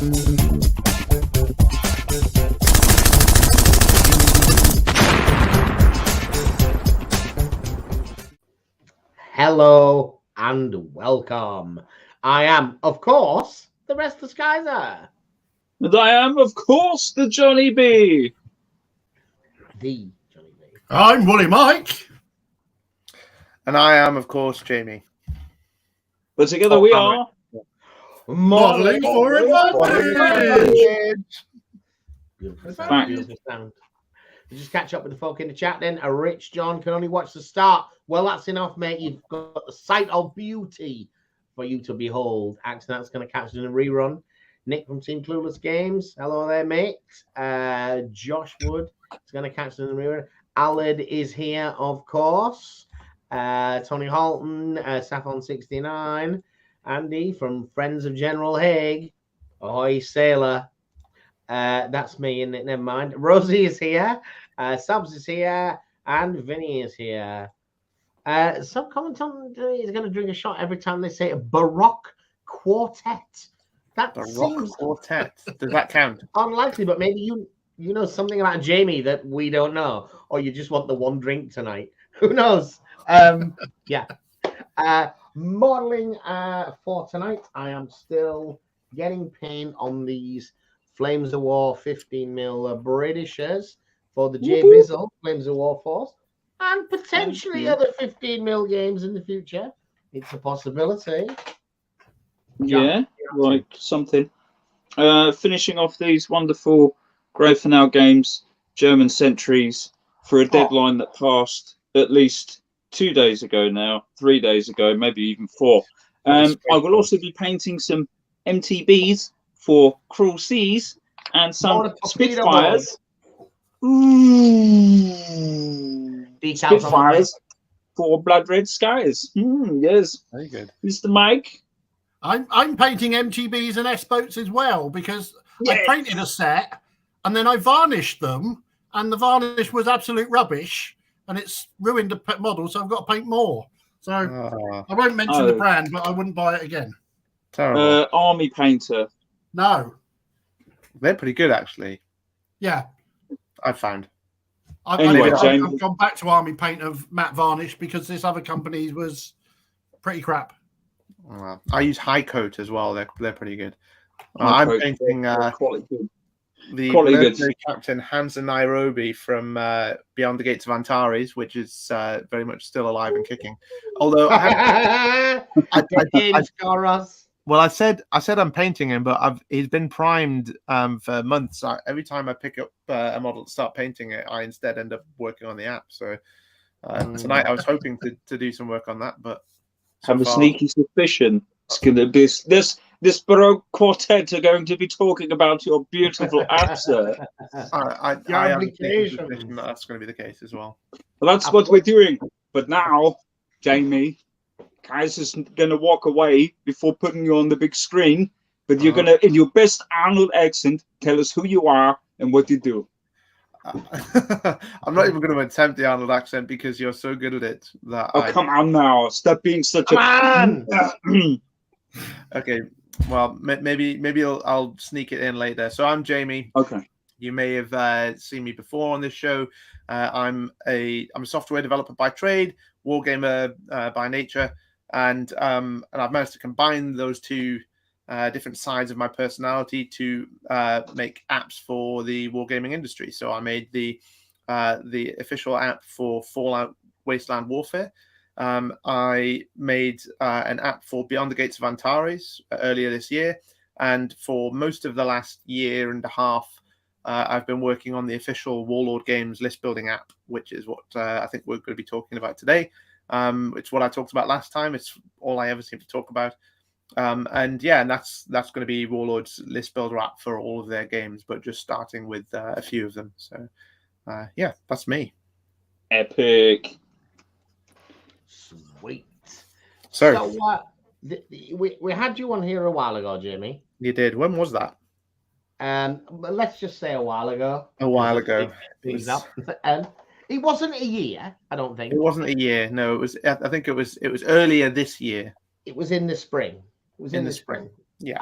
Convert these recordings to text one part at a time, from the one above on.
Hello and welcome. I am, of course, the Restless Kaiser. And I am, of course, the Johnny B. The Johnny B. I'm Woolly Mike. And I am, of course, Jamie. But together we are Modeling for Advantage. Beautiful sound, beautiful sound. We'll just catch up with the folk in the chat then. A rich John can only watch the start. Well, that's enough, mate. You've got the sight of beauty for you to behold. That's going to catch it in a rerun. Nick from Team Clueless Games. Hello there, mate. Josh Wood is going to catch it in the rerun. Aled is here, of course. Tony Halton, Saffron69. Andy from Friends of General Haig. Ahoy, sailor. That's me, and never mind. Rosie is here. Subs is here. And Vinny is here. Some comment on is going to drink a shot every time they say a Baroque quartet. That Baroque quartet. Does that count? Unlikely, but maybe you know something about Jamie that we don't know, or you just want the one drink tonight. Who knows? Yeah. Modeling for tonight, I am still getting paint on these Flames of War 15mm Britishers for the J Bizzle Flames of War Force, and potentially other 15mm games in the future. It's a possibility. Yeah, like something. Finishing off these wonderful Grafenau games, German Sentries, for a deadline that passed at least 2 days ago now, 3 days ago, maybe even 4. I will also be painting some MTBs for Cruel Seas and some Spitfires. Spitfires for Blood Red Skies. Yes. Very good. Mr. Mike? I'm painting MTBs and S-boats as well, because I painted a set and then I varnished them, and the varnish was absolute rubbish, and it's ruined the model, so I've got to paint more. So I won't mention the brand, but I wouldn't buy it again. Terrible. Army Painter. No. They're pretty good, actually. Yeah. I found. I've gone back to Army Paint of matte varnish because this other company was pretty crap. I use High Coat as well. They're pretty good. I'm painting quality military captain Hansa Nairobi from Beyond the Gates of Antares, which is very much still alive and kicking. Although I said I'm painting him, but he's been primed for months. Every time I pick up a model to start painting it, I instead end up working on the app. So tonight I was hoping to do some work on that, but have a sneaky suspicion it's going to be this Baroque quartet are going to be talking about your beautiful app, sir. I have a sneaky suspicion that that's going to be the case as well. Well, that's what we're doing. But now, Jamie, Kaiser's going to walk away before putting you on the big screen. But you're going to, in your best Arnold accent, tell us who you are and what you do. I'm not even going to attempt the Arnold accent because you're so good at it that come on now, stop being such Okay, well, maybe I'll sneak it in later. So I'm Jamie. Okay, you may have seen me before on this show. I'm a software developer by trade, wargamer by nature, and I've managed to combine those two different sides of my personality to make apps for the wargaming industry. So I made the official app for Fallout Wasteland Warfare. I made an app for Beyond the Gates of Antares earlier this year, and for most of the last year and a half, I've been working on the official Warlord Games list building app, which is what I think we're going to be talking about today. It's what I talked about last time. It's all I ever seem to talk about. And that's going to be Warlord's list builder app for all of their games, but just starting with a few of them. So, that's me. Epic. Sweet. So we had you on here a while ago, Jamie. You did. When was that? Let's just say a while ago. A while ago. It wasn't a year, I don't think. It wasn't a year. No, it was. I think it was earlier this year. It was in the spring. It was in the spring. Yeah.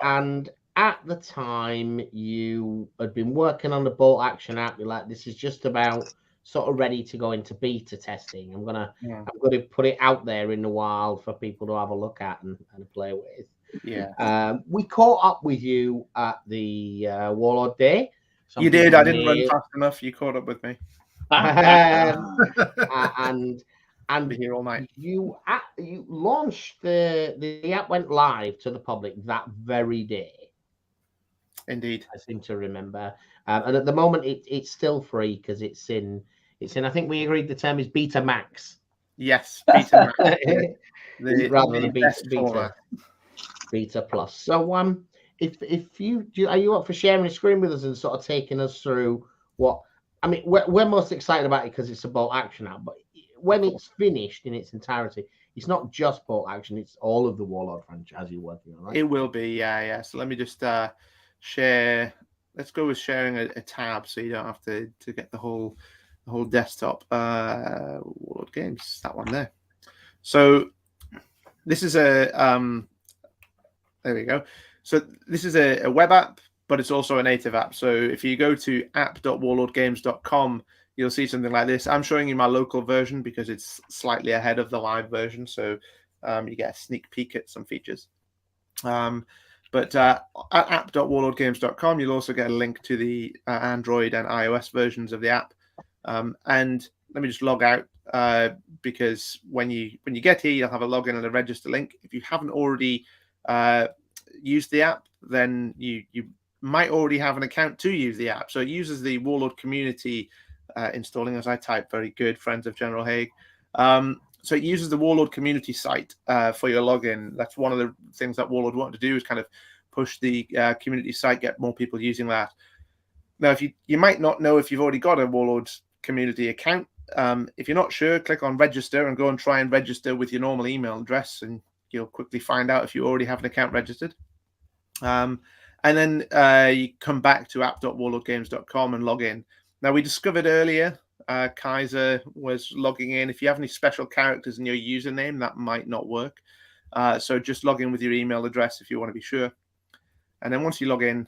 And at the time you had been working on the bolt action app. You're like, this is just about sort of ready to go into beta testing. I'm gonna put it out there in the wild for people to have a look at and play with. Yeah. We caught up with you at the Warlord Day. You did. I didn't run fast enough. You caught up with me. And be here all night. You launched the app, went live to the public that very day. Indeed, I seem to remember. And at the moment, it's still free because it's in. I think we agreed the term is beta max. Yes, beta max. Rather than beta plus. So if you are you up for sharing a screen with us and sort of taking us through what I mean? We're most excited about it because it's a bolt action app, but when it's finished in its entirety, it's not just bolt action; it's all of the Warlord franchise you're working on, right? It will be, yeah. So let me just share. Let's go with sharing a tab, so you don't have to get the whole desktop. Warlord Games, that one there. So this is a there we go. So this is a web app, but it's also a native app. So if you go to app.warlordgames.com, you'll see something like this. I'm showing you my local version because it's slightly ahead of the live version, so you get a sneak peek at some features. But at app.warlordgames.com, you'll also get a link to the Android and iOS versions of the app. And let me just log out because when you get here, you'll have a login and a register link. If you haven't already used the app, then you might already have an account to use the app. So it uses the Warlord community installing, as I type, very good, friends of General Haig. So it uses the Warlord community site for your login. That's one of the things that Warlord wanted to do, is kind of push the community site, get more people using that. Now, if you might not know if you've already got a Warlord community account. If you're not sure, click on register and go and try and register with your normal email address, and you'll quickly find out if you already have an account registered. And then you come back to app.warlordgames.com and log in. Now, we discovered earlier, Kaiser was logging in. If you have any special characters in your username, that might not work. So just log in with your email address if you want to be sure. And then once you log in,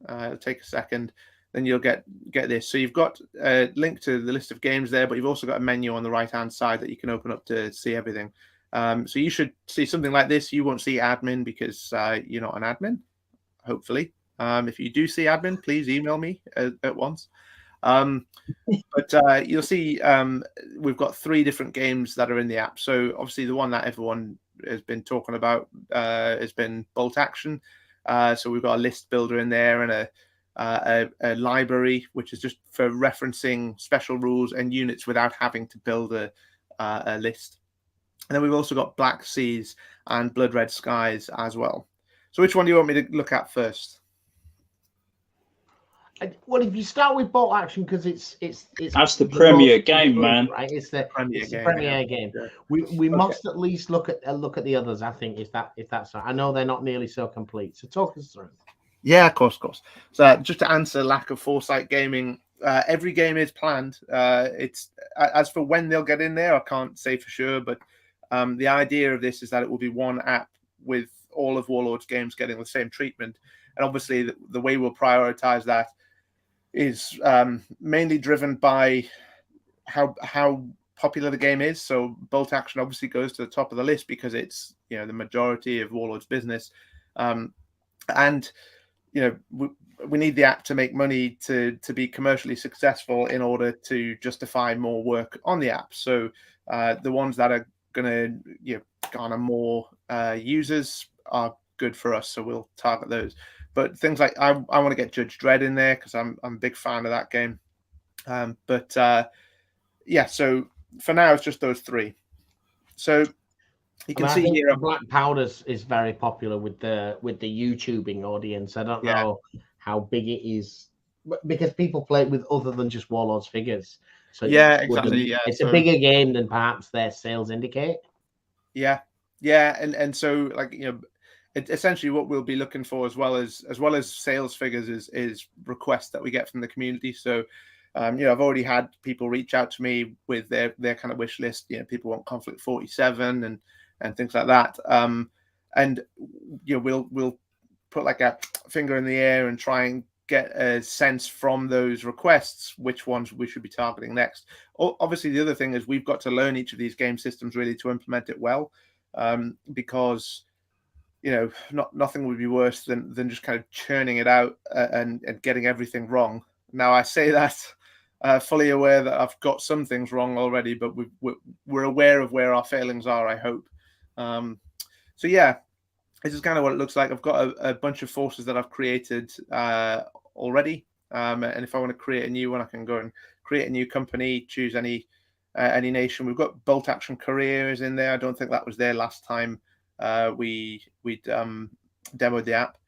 it'll take a second, then you'll get this. So you've got a link to the list of games there, but you've also got a menu on the right-hand side that you can open up to see everything. So you should see something like this. You won't see admin because you're not an admin, hopefully. If you do see admin, please email me at once. But you'll see we've got 3 different games that are in the app. So obviously the one that everyone has been talking about has been Bolt Action. So we've got a list builder in there and a library, which is just for referencing special rules and units without having to build a list. And then we've also got Black Seas and Blood Red Skies as well. So which one do you want me to look at first? Well, if you start with Bolt Action, because it's that's the premier game, man. Right? It's the premier game. Yeah. We must at least look at the others. I think if that's right. I know they're not nearly so complete. So talk us through. Yeah, of course. So just to answer lack of foresight gaming, every game is planned. It's as for when they'll get in there, I can't say for sure. But the idea of this is that it will be one app with all of Warlord's games getting the same treatment. And obviously, the way we'll prioritize that is mainly driven by how popular the game is. So Bolt Action obviously goes to the top of the list because it's the majority of Warlord's business, and we need the app to make money to be commercially successful in order to justify more work on the app. So the ones that are going to garner more users are good for us. So we'll target those. But things like I want to get Judge Dredd in there because I'm a big fan of that game. Yeah, so for now it's just those 3. So you can see here Black Powders is very popular with the YouTubing audience. I don't know how big it is because people play it with other than just Warlord's figures. So exactly. It's a bigger game than perhaps their sales indicate. Yeah, and so essentially what we'll be looking for as well as sales figures is requests that we get from the community. So I've already had people reach out to me with their kind of wish list. People want Conflict 47 and things like that. And we'll put like a finger in the air and try and get a sense from those requests which ones we should be targeting next. Obviously, the other thing is we've got to learn each of these game systems really to implement it well, because nothing would be worse than just kind of churning it out and getting everything wrong. Now, I say that fully aware that I've got some things wrong already, but we're aware of where our failings are, I hope. So yeah, this is kind of what it looks like. I've got a bunch of forces that I've created already, and if I want to create a new one, I can go and create a new company, choose any nation. We've got bolt action careers in there. I don't think that was there last time we demoed the app,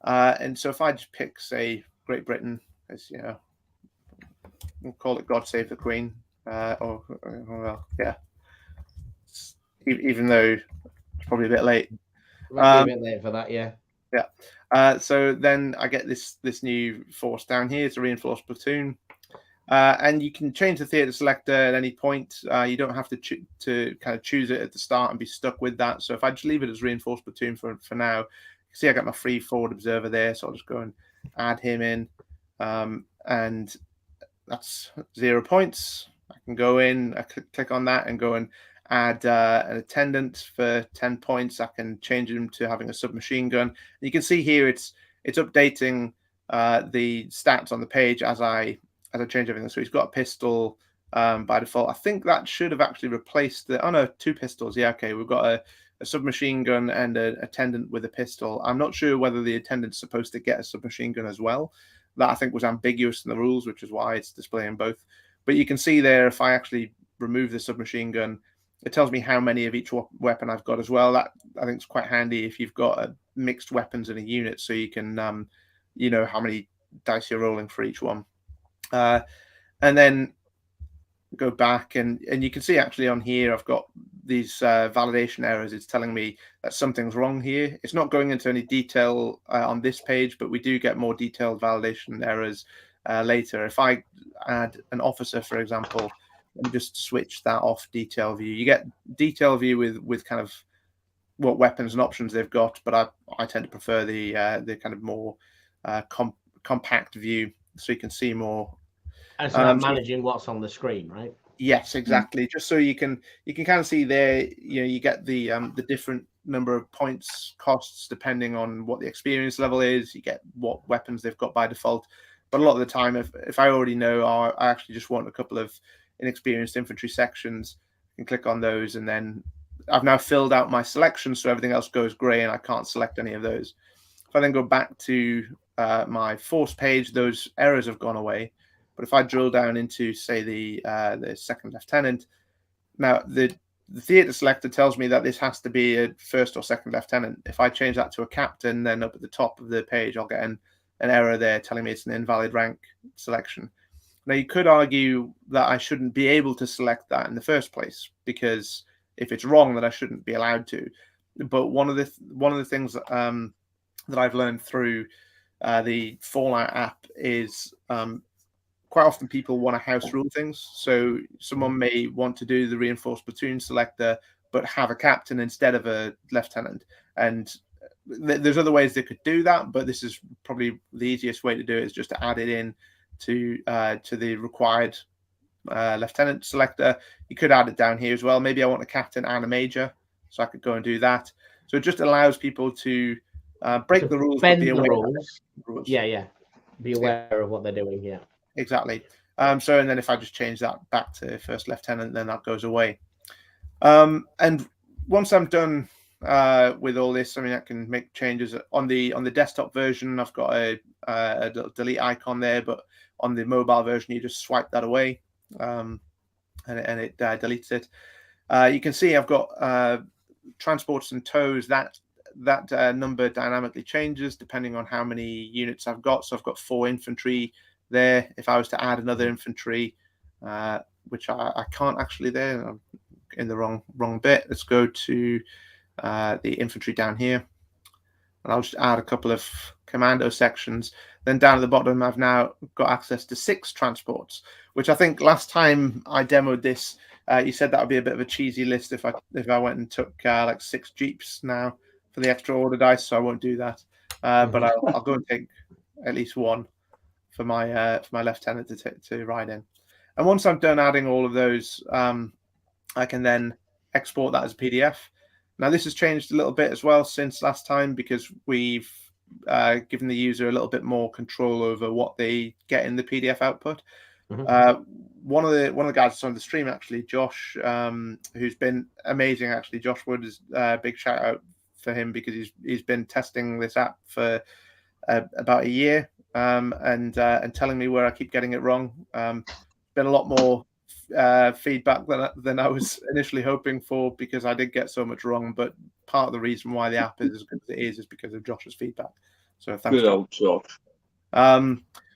and so if I just pick, say, Great Britain, as we'll call it God Save the Queen, well, yeah, even though it's probably a bit late. Might be a bit late for that, yeah. Yeah. So then I get this new force down here. It's a reinforced platoon. And you can change the theatre selector at any point. You don't have to kind of choose it at the start and be stuck with that. So if I just leave it as reinforced platoon for now, you can see I got my free forward observer there. So I'll just go and add him in. And that's 0 points. I can go in, I click on that and go and add an attendant for 10 points. I can change him to having a submachine gun. And you can see here it's updating the stats on the page as I change everything. So he's got a pistol by default. I think that should have actually replaced the... Oh, no, 2 pistols. Yeah, okay. We've got a submachine gun and an attendant with a pistol. I'm not sure whether the attendant's supposed to get a submachine gun as well. That, I think, was ambiguous in the rules, which is why it's displaying both. But you can see there, if I actually remove the submachine gun, it tells me how many of each weapon I've got as well. That, I think, is quite handy if you've got mixed weapons in a unit, so you can, how many dice you're rolling for each one. And then go back, and you can see actually on here I've got these validation errors. It's telling me that something's wrong here. It's not going into any detail on this page, but we do get more detailed validation errors later. If I add an officer, for example, let me just switch that off detail view. You get detail view with kind of what weapons and options they've got, but I tend to prefer the kind of more compact view, so you can see more. And so managing what's on the screen, right? Yes, exactly. Just so you can kind of see there, you get the different number of points costs depending on what the experience level is. You get what weapons they've got by default. But a lot of the time, if I already know, I actually just want a couple of inexperienced infantry sections, I can click on those, and then I've now filled out my selection, so everything else goes grey and I can't select any of those. If I then go back to my force page, those errors have gone away. But if I drill down into, say, the second lieutenant, now the theatre selector tells me that this has to be a first or second lieutenant. If I change that to a captain, then up at the top of the page, I'll get an error there telling me it's an invalid rank selection. Now, you could argue that I shouldn't be able to select that in the first place, because if it's wrong, then I shouldn't be allowed to. But one of the things that I've learned through the Fallout app is quite often people want to house rule things. So someone may want to do the reinforced platoon selector, but have a captain instead of a lieutenant. And there's other ways they could do that, but this is probably the easiest way to do it, is just to add it in to the required lieutenant selector. You could add it down here as well. Maybe I want a captain and a major, so I could go and do that. So it just allows people to break the rules, bend but be aware the rules. Yeah. Be aware of what they're doing. Yeah. Exactly. So, and then if I just change that back to first lieutenant, then that goes away. And once I'm done with all this, I mean, I can make changes on the desktop version. I've got a little delete icon there, but on the mobile version, you just swipe that away, and it deletes it. You can see I've got transports and tows. That number dynamically changes depending on how many units I've got. So I've got 4 infantry there. If I was to add another infantry, which I can't actually there, I'm in the wrong bit. Let's go to the infantry down here, and I'll just add a couple of commando sections. Then down at the bottom, I've now got access to 6 transports, which I think last time I demoed this, you said that would be a bit of a cheesy list if I went and took like 6 jeeps now for the extra order dice, so I won't do that. but I'll go and take at least one for my lieutenant to ride in. And once I'm done adding all of those, I can then export that as a PDF. Now this has changed a little bit as well since last time, because we've given the user a little bit more control over what they get in the PDF output. One of the guys that's on the stream, actually, Josh, who's been amazing. Actually, Josh Wood is a big shout out for him, because he's been testing this app for about a year, and telling me where I keep getting it wrong. Been a lot more feedback than I was initially hoping for, because I did get so much wrong. But part of the reason why the app is as good as it is because of Josh's feedback. So thanks, good old Josh.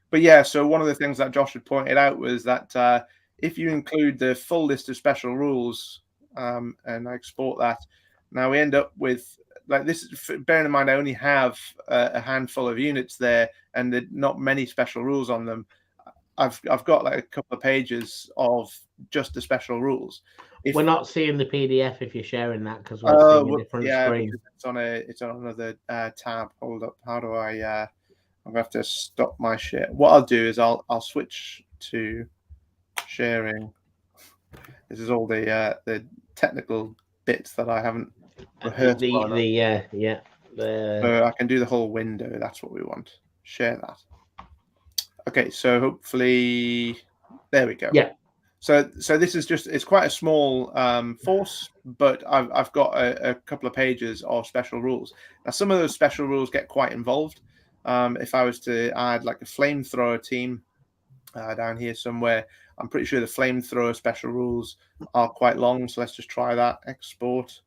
But yeah, so one of the things that Josh had pointed out was that if you include the full list of special rules, and I export that, now we end up with, like, this. Bearing in mind, I only have a handful of units there, and not many special rules on them. I've got like a couple of pages of just the special rules. We're not seeing the PDF if you're sharing that, because we're seeing a different screen. It's on another tab. Hold up. How do I? I'm gonna have to stop my share. What I'll do is I'll switch to sharing. This is all the technical bits that I haven't rehearsed. So I can do the whole window. That's what we want. Share that. Okay, so hopefully there we go. Yeah. So this is just, it's quite a small force, but I've got a couple of pages of special rules. Now some of those special rules get quite involved. If I was to add like a flamethrower team down here somewhere, I'm pretty sure the flamethrower special rules are quite long. So let's just try that. Export.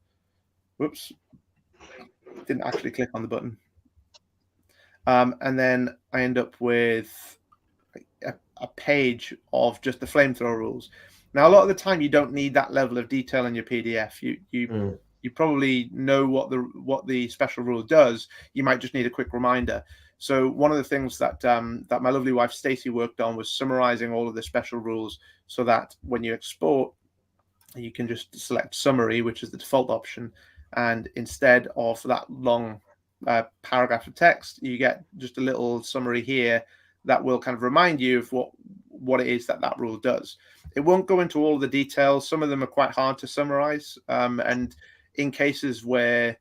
Whoops. Didn't actually click on the button. And then I end up with a page of just the flamethrower rules. Now, a lot of the time, you don't need that level of detail in your PDF. You probably know what the special rule does. You might just need a quick reminder. So one of the things that my lovely wife Stacey worked on was summarizing all of the special rules, so that when you export, you can just select summary, which is the default option, and instead of that long paragraph of text, you get just a little summary here that will kind of remind you of what it is that rule does. It won't go into all the details. Some of them are quite hard to summarize, and in cases where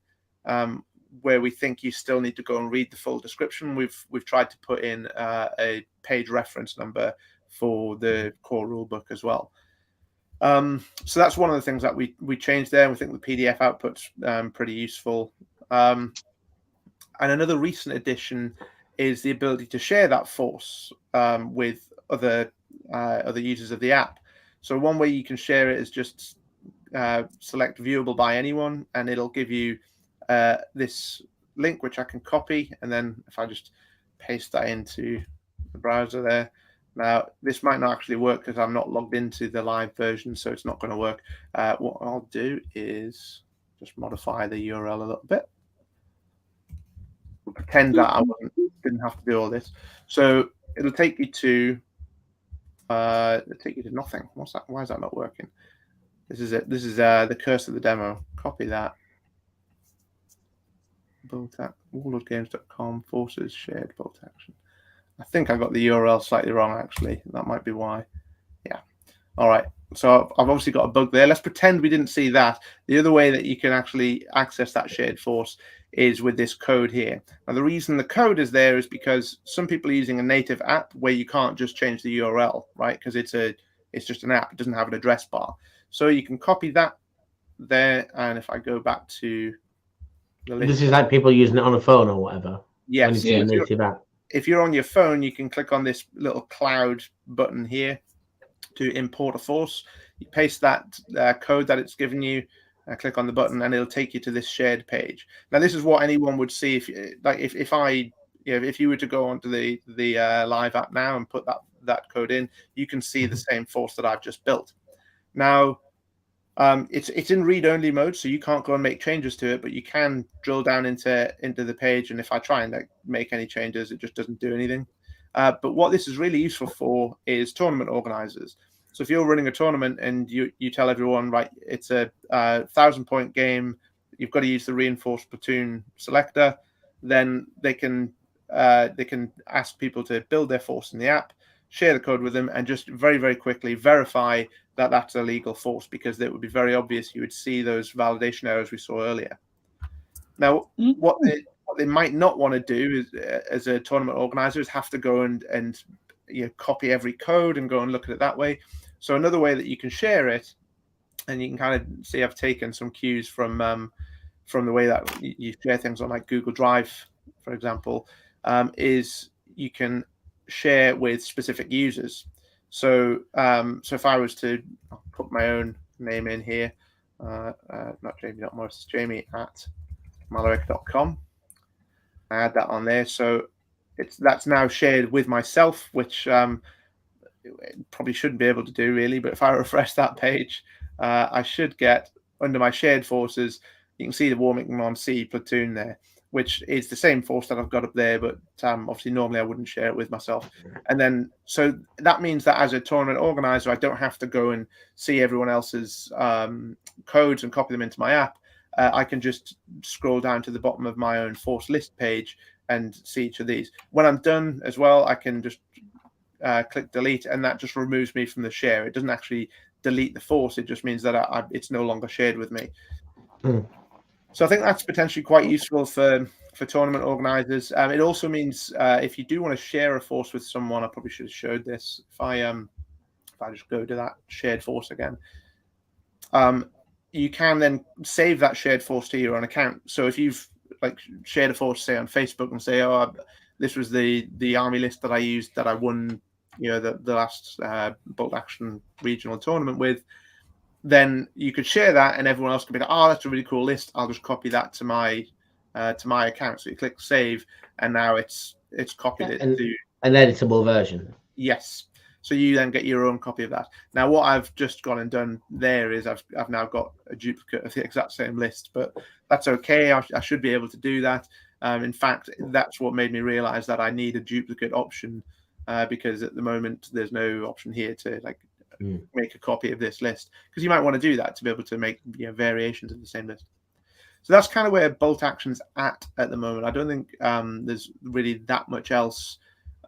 we think you still need to go and read the full description, we've tried to put in a page reference number for the core rule book as well. So that's one of the things that we changed there. We think the PDF output's pretty useful. And another recent addition is the ability to share that force with other users of the app. So one way you can share it is just select viewable by anyone, and it'll give you this link, which I can copy, and then if I just paste that into the browser there. Now, this might not actually work because I'm not logged into the live version, so it's not going to work. What I'll do is just modify the URL a little bit. Pretend that I didn't have to do all this. So it'll take you to nothing. What's that? Why is that not working? This is it. This is the curse of the demo. Copy that. Warlordgames.com forces shared bolt action. I think I got the URL slightly wrong, actually. That might be why. Yeah. All right. So I've obviously got a bug there. Let's pretend we didn't see that. The other way that you can actually access that shared force is with this code here. Now, the reason the code is there is because some people are using a native app where you can't just change the URL, right? Because it's just an app. It doesn't have an address bar. So you can copy that there. And if I go back to the list, this is like people using it on a phone or whatever. Yes. Yeah. Native app. If you're on your phone, you can click on this little cloud button here to import a force. You paste that code that it's given you, click on the button, and it'll take you to this shared page. Now, this is what anyone would see if you were to go onto the live app now and put that code in, you can see the same force that I've just built. Now, it's in read-only mode, so you can't go and make changes to it, but you can drill down into the page, and if I try and make any changes, it just doesn't do anything. But what this is really useful for is tournament organizers. So if you're running a tournament and you tell everyone, right, it's a 1,000-point game, you've got to use the reinforced platoon selector, then they can ask people to build their force in the app, share the code with them, and just very, very quickly verify that that's a legal force, because it would be very obvious. You would see those validation errors we saw earlier. Now, what they might not want to do is, as a tournament organizer, is have to go and copy every code and go and look at it that way. So another way that you can share it, and you can kind of see I've taken some cues from the way that you share things on like Google Drive, for example, is you can share with specific users. So if I was to put my own name in here, not Jamie.Morris, Jamie at Maloric.com, I add that on there. So that's now shared with myself, which probably shouldn't be able to do really, but if I refresh that page, I should get under my shared forces, you can see the Warmington C platoon there, which is the same force that I've got up there, but obviously normally I wouldn't share it with myself. And then, so that means that as a tournament organizer, I don't have to go and see everyone else's codes and copy them into my app. I can just scroll down to the bottom of my own force list page and see each of these. When I'm done as well, I can just click delete, and that just removes me from the share. It doesn't actually delete the force. It just means that it's no longer shared with me. So I think that's potentially quite useful for tournament organizers. It also means if you do want to share a force with someone, I probably should have showed this. If I just go to that shared force again, you can then save that shared force to your own account. So if you've shared a force, say on Facebook, and say, oh, this was the army list that I used that I won, the last bolt action regional tournament with, then you could share that, and everyone else could be like, oh, that's a really cool list. I'll just copy that to my account. So you click save, and now it's copied it to an editable version. Yes. So you then get your own copy of that. Now, what I've just gone and done there is I've now got a duplicate of the exact same list, but that's okay. I should be able to do that. In fact, that's what made me realize that I need a duplicate option, because at the moment there's no option here to make a copy of this list, because you might want to do that to be able to make variations of the same list. So that's kind of where bolt action's at the moment. I don't think there's really that much else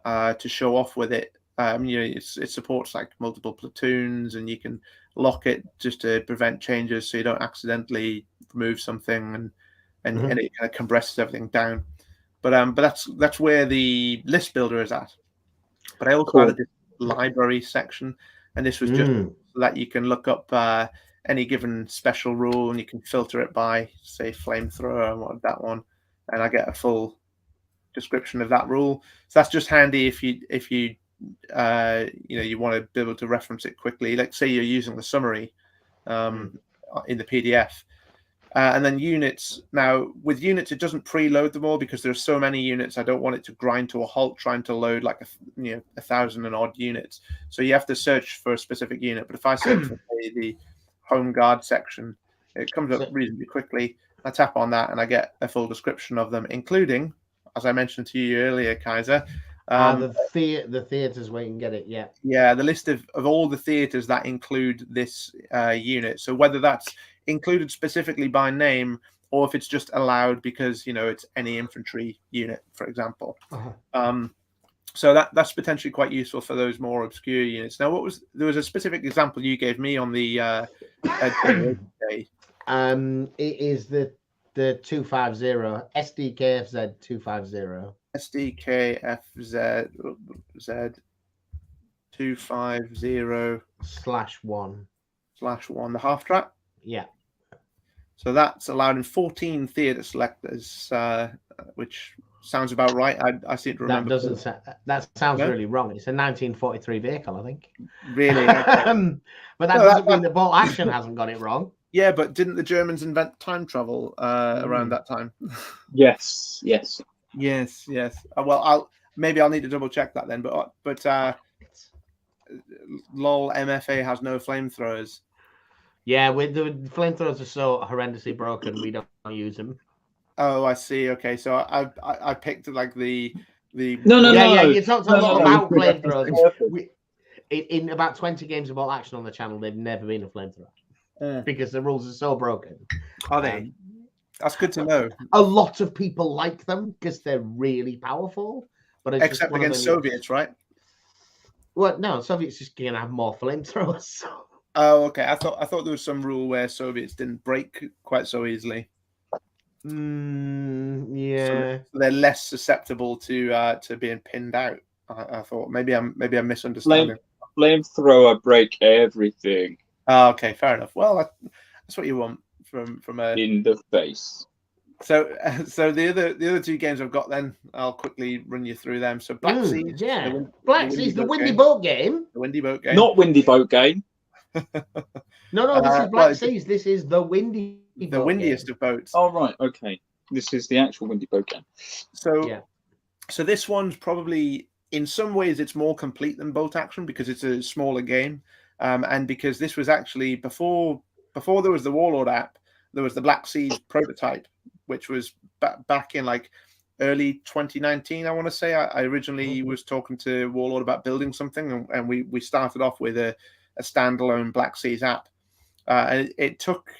to show off with it. It supports multiple platoons, and you can lock it just to prevent changes, so you don't accidentally remove something, and it kind of compresses everything down. But that's where the list builder is at. But I also added this library section, and this was just so that you can look up any given special rule, and you can filter it by, say, flamethrower. I wanted that one, and I get a full description of that rule. So that's just handy if you you want to be able to reference it quickly. Like, say you're using the summary in the PDF, and then units. Now with units, it doesn't preload them all because there's so many units. I don't want it to grind to a halt trying to load 1,000 and odd units. So you have to search for a specific unit. But if I search for the Home Guard section, it comes up reasonably quickly. I tap on that, and I get a full description of them, including, as I mentioned to you earlier, Kaiser, the theaters where you can get it. Yeah, the list of all the theaters that include this unit. So whether that's included specifically by name, or if it's just allowed because it's any infantry unit, for example. So that's potentially quite useful for those more obscure units. Now, there was a specific example you gave me on the day. It is the 250 SDKFZ 250. SDKFZ 250/1/1, the half track. Yeah. So that's allowed in 14 theater selectors, which sounds about right. I seem to remember. That sounds really wrong. It's a 1943 vehicle, I think. Really? But that doesn't mean that bolt action hasn't got it wrong. Yeah, but didn't the Germans invent time travel around that time? Yes. Well, I'll need to double check that then. But lol, MfA has no flamethrowers. Yeah, with the flamethrowers are so horrendously broken, we don't use them. Oh, I see. Okay, so I picked the no. You talked a lot about flamethrowers. In about 20 games of bolt action on the channel, they've never been a flamethrower because the rules are so broken. Are they? That's good to know. A lot of people like them because they're really powerful. But it's Except against Soviets, right? Well, no, Soviets just gonna have more flamethrowers. So. Oh, okay. I thought there was some rule where Soviets didn't break quite so easily. Yeah. So they're less susceptible to being pinned out. I thought maybe I'm misunderstanding. Flamethrower break everything. Oh, okay, fair enough. Well, that's what you want from a in the face. So the other two games I've got, then I'll quickly run you through them. So Black Seas, yeah, Black Seas, the Windy Boat Game. The Windy Boat Game, not Windy Boat Game. No, this is Black Seas. This is the Windy. The windiest of boats. Oh right, okay. This is the actual Windy Boat Game. So yeah. So this one's probably, in some ways, it's more complete than Boat Action because it's a smaller game, and because this was actually before there was the Warlord app, there was the Black Seas prototype, which was back in like early 2019. I want to say I originally was talking to Warlord about building something, and we started off with a standalone Black Seas app, and it took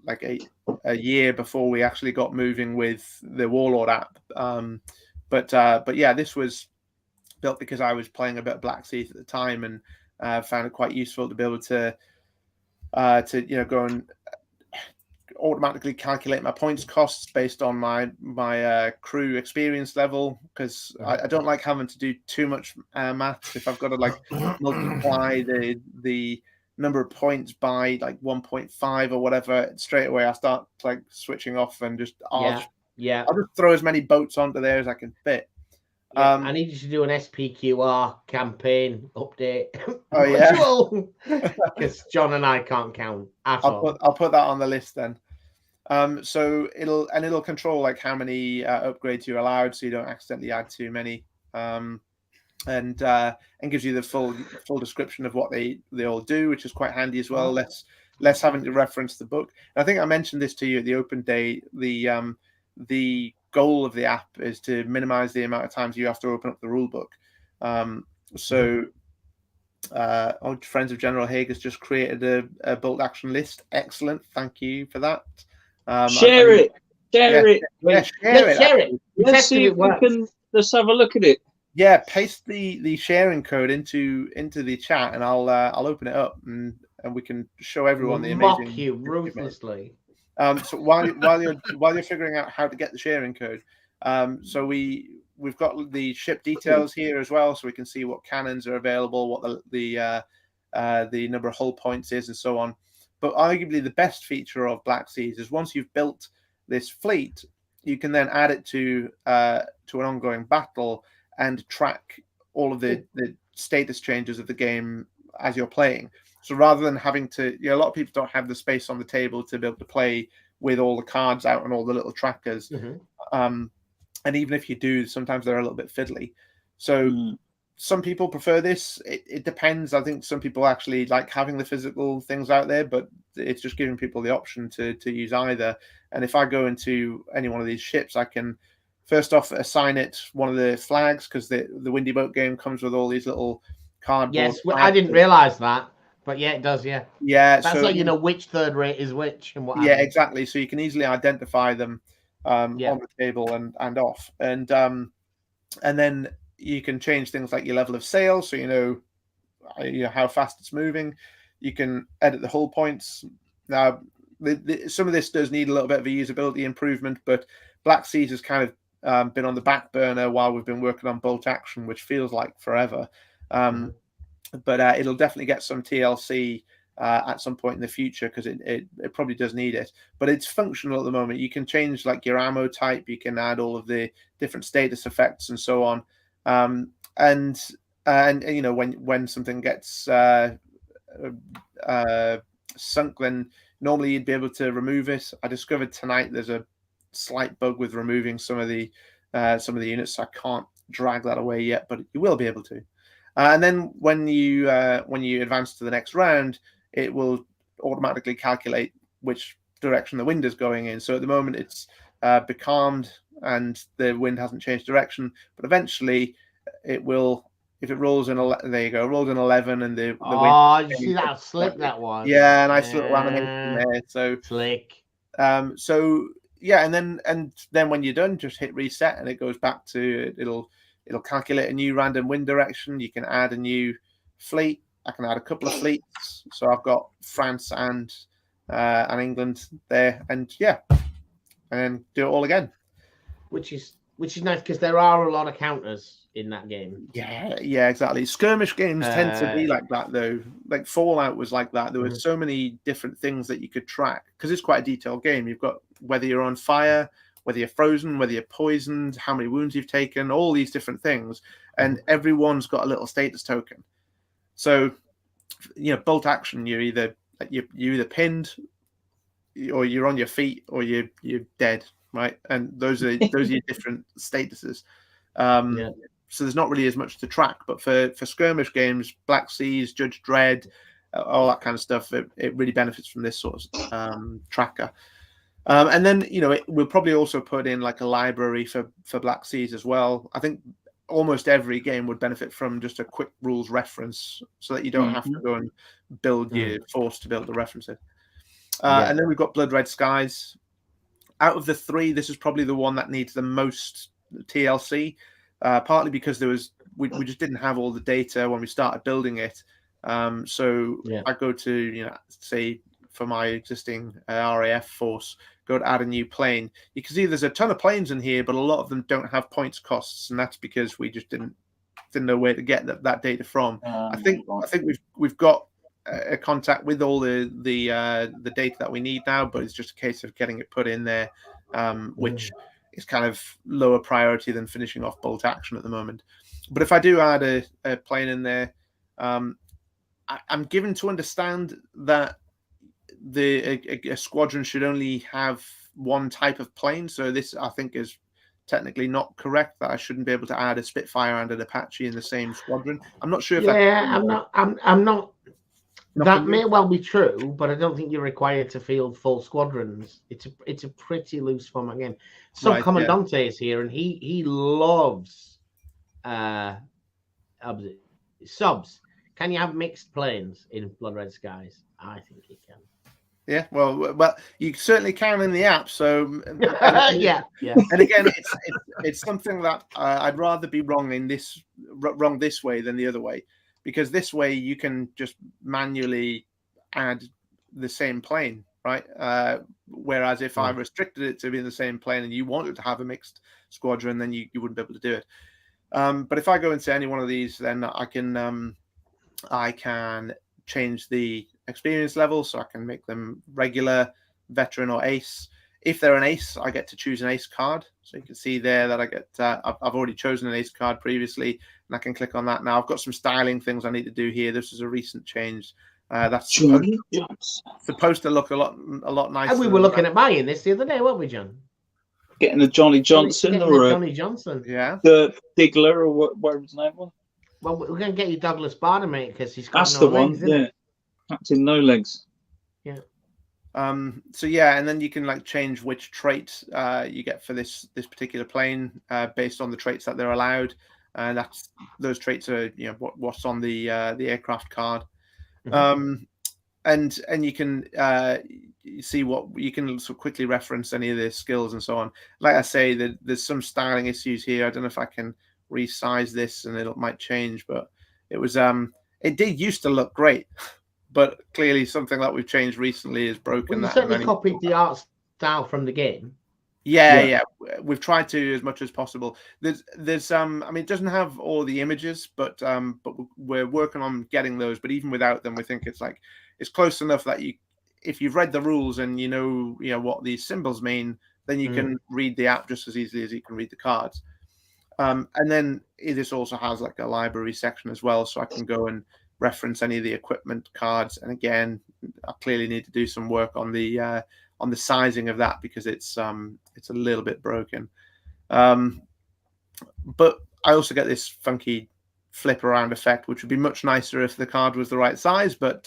like a year before we actually got moving with the Warlord app. But yeah, this was built because I was playing a bit of Black Seas at the time, and found it quite useful to be able to go and automatically calculate my points costs based on my crew experience level, because I don't like having to do too much maths. If I've got to like multiply the number of points by like 1.5 or whatever, straight away I start like switching off and just I'll just throw as many boats onto there as I can fit. I need you to do an SPQR campaign update. Oh yeah, because John and I can't count at all. I'll put that on the list then. So it'll control like how many upgrades you're allowed, so you don't accidentally add too many, and gives you the full description of what they all do, which is quite handy as well. Less having to reference the book. And I think I mentioned this to you at the open day. The goal of the app is to minimize the amount of times you have to open up the rule book. Old friends of General Haig has just created a bolt action list. Excellent, thank you for that. Share it. Share it. Let's see if we can just have a look at it. Yeah, paste the sharing code into the chat, and I'll open it up and we can show everyone the amazing. Mock you ruthlessly. So while you're figuring out how to get the sharing code, so we've got the ship details here as well, so we can see what cannons are available, what the number of hull points is, and so on. But arguably the best feature of Black Seas is once you've built this fleet, you can then add it to an ongoing battle and track all of the status changes of the game as you're playing. So rather than having to, a lot of people don't have the space on the table to be able to play with all the cards out and all the little trackers. And even if you do, sometimes they're a little bit fiddly. So some people prefer this. It depends. I think some people actually like having the physical things out there, but it's just giving people the option to use either. And if I go into any one of these ships, I can first off assign it one of the flags, because the Windy Boat Game comes with all these little cardboard. Yes, I didn't realize that. But yeah, it does, yeah. Yeah. That's so you know which third rate is which and what. Yeah, exactly. So you can easily identify them on the table and off. And then you can change things like your level of sail, so you know how fast it's moving. You can edit the hull points. Now, some of this does need a little bit of a usability improvement, but Black Seas has kind of been on the back burner while we've been working on Bolt Action, which feels like forever. But it'll definitely get some TLC at some point in the future, because it probably does need it. But it's functional at the moment. You can change like your ammo type. You can add all of the different status effects and so on. And you know, when something gets sunk, then normally you'd be able to remove it. I discovered tonight there's a slight bug with removing some of the units. So I can't drag that away yet, but you will be able to. And then when you advance to the next round, it will automatically calculate which direction the wind is going in. So at the moment it's becalmed and the wind hasn't changed direction, but eventually it will. If it rolls in, there you go, rolls in 11, and the wind. You see that that one? Yeah, nice little animation there. So slick. So yeah, and then when you're done, just hit reset, and it goes back to it'll calculate a new random wind direction. You can add a new fleet. I can add a couple of fleets, so I've got France and England there, and yeah, and then do it all again. Which is nice because there are a lot of counters in that game. Yeah, exactly. Skirmish games tend to be like that, though. Like Fallout was like that. There were so many different things that you could track because it's quite a detailed game. You've got whether you're on fire, whether you're frozen, whether you're poisoned, how many wounds you've taken, all these different things, and everyone's got a little status token. So, bolt action, you're either pinned, or you're on your feet, or you're dead, right? And those are your different statuses. So there's not really as much to track. But for skirmish games, Black Seas, Judge Dredd, all that kind of stuff, it really benefits from this sort of tracker. And then we'll probably also put in like a library for Black Seas as well. I think almost every game would benefit from just a quick rules reference, so that you don't have to go and build your force to be able to reference it. And then we've got Blood Red Skies. Out of the three, this is probably the one that needs the most TLC, partly because we just didn't have all the data when we started building it. So I go to, say for my existing RAF force, go to add a new plane. You can see there's a ton of planes in here, but a lot of them don't have points costs, and that's because we just didn't know where to get that data from. I think we've got a contact with all the data that we need now, but it's just a case of getting it put in there, which is kind of lower priority than finishing off bolt action at the moment. But if I do add a plane in there, I'm given to understand that a squadron should only have one type of plane. So this, I think, is technically not correct, that I shouldn't be able to add a Spitfire and an Apache in the same squadron. I'm not sure if I'm not. That may well be true, but I don't think you're required to field full squadrons. It's a pretty loose format game. Subcommandante is here, and he loves subs. Can you have mixed planes in Blood Red Skies? I think you can. Yeah, well, you certainly can in the app. So yeah. And again, it's something that I'd rather be wrong this way than the other way, because this way you can just manually add the same plane, right? Whereas if I restricted it to be in the same plane and you wanted to have a mixed squadron, then you wouldn't be able to do it. But if I go into any one of these, then I can change the experience level, so I can make them regular, veteran, or ace. If they're an ace, I get to choose an ace card. So you can see there that I get I've already chosen an ace card previously, and I can click on that now. I've got some styling things I need to do here. This is a recent change. That's supposed to look a lot nicer. And we were looking at buying this the other day, weren't we, John? Getting a Johnny Johnson Johnny Johnson. Yeah. The Diggler or whatever his name was. Well, we're going to get you Douglas Barter, mate, because he's got That's no the legs, one, yeah. Captain No Legs. Yeah. So yeah, and then you can like change which trait you get for this particular plane based on the traits that they're allowed, and those traits are what's on the aircraft card. And you can see what you can sort of quickly reference any of their skills and so on. Like I say, there's some styling issues here. I don't know if I can resize this and it might change, but it did used to look great, but clearly something that we've changed recently is broken. Well, you certainly copied the art style from the game. Yeah, we've tried to as much as possible. There's I mean, it doesn't have all the images, but we're working on getting those. But even without them, we think it's close enough that if you've read the rules and you know what these symbols mean, then you can read the app just as easily as you can read the cards. And then this also has like a library section as well, so I can go and reference any of the equipment cards. And again, I clearly need to do some work on the sizing of that, because it's a little bit broken. But I also get this funky flip around effect, which would be much nicer if the card was the right size. But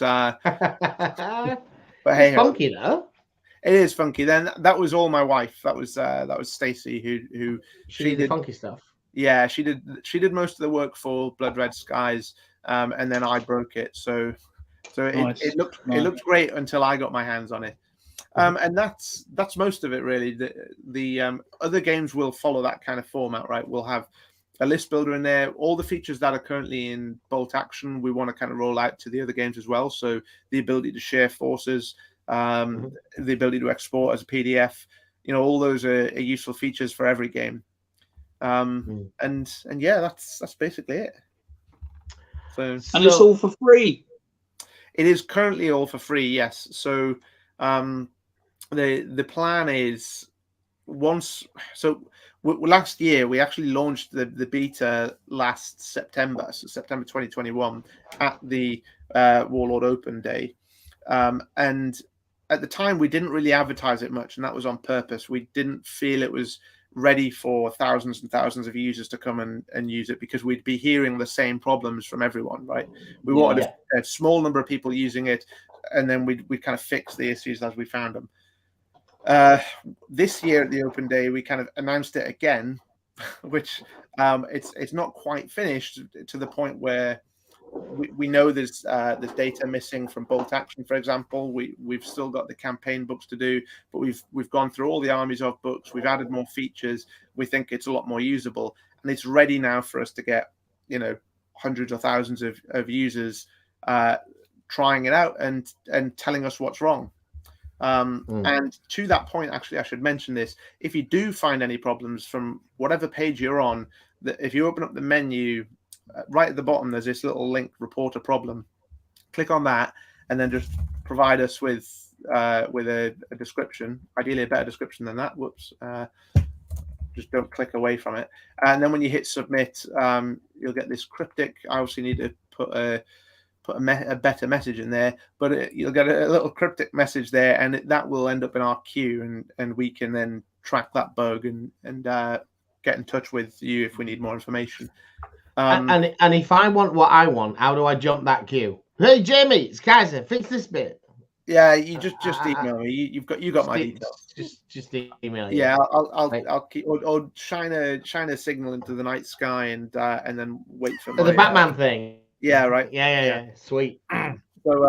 hey, funky though. It is funky. Then that was all my wife. That was Stacey who she did the funky stuff. Yeah, she did most of the work for Blood Red Skies, and then I broke it. So it looked great until I got my hands on it. And that's most of it, really. The other games will follow that kind of format, right? We'll have a list builder in there. All the features that are currently in Bolt Action, we want to kind of roll out to the other games as well. So the ability to share forces, the ability to export as a PDF, all those are useful features for every game. And yeah, that's basically it. So and it's all for free. It is currently all for free, yes. So the plan is last year we actually launched the beta last September, so September 2021, at the Warlord Open Day, and at the time we didn't really advertise it much, and that was on purpose. We didn't feel it was ready for thousands and thousands of users to come and use it, because we'd be hearing the same problems from everyone, right? We wanted a small number of people using it, and then we'd kind of fix the issues as we found them. This year at the Open Day, we kind of announced it again, which it's not quite finished, to the point where we know there's data missing from Bolt Action, for example. We've still got the campaign books to do, but we've gone through all the armies of books. We've added more features. We think it's a lot more usable, and it's ready now for us to get hundreds or thousands of users trying it out and telling us what's wrong. And to that point, actually, I should mention this: if you do find any problems from whatever page you're on, if you open up the menu, right at the bottom, there's this little link, report a problem. Click on that, and then just provide us with a description, ideally a better description than that. Whoops. Just don't click away from it. And then when you hit submit, you'll get this cryptic. I obviously need to put a better message in there, but you'll get a little cryptic message there, and that will end up in our queue, and we can then track that bug and get in touch with you if we need more information. And if I want what I want, how do I jump that queue? Hey Jamie, it's Kaiser. Fix this bit. Yeah, you just email me. You got my details. Just email. Yeah, I'll keep or shine a signal into the night sky and then wait for the Batman thing. Yeah, right. Yeah. Sweet. So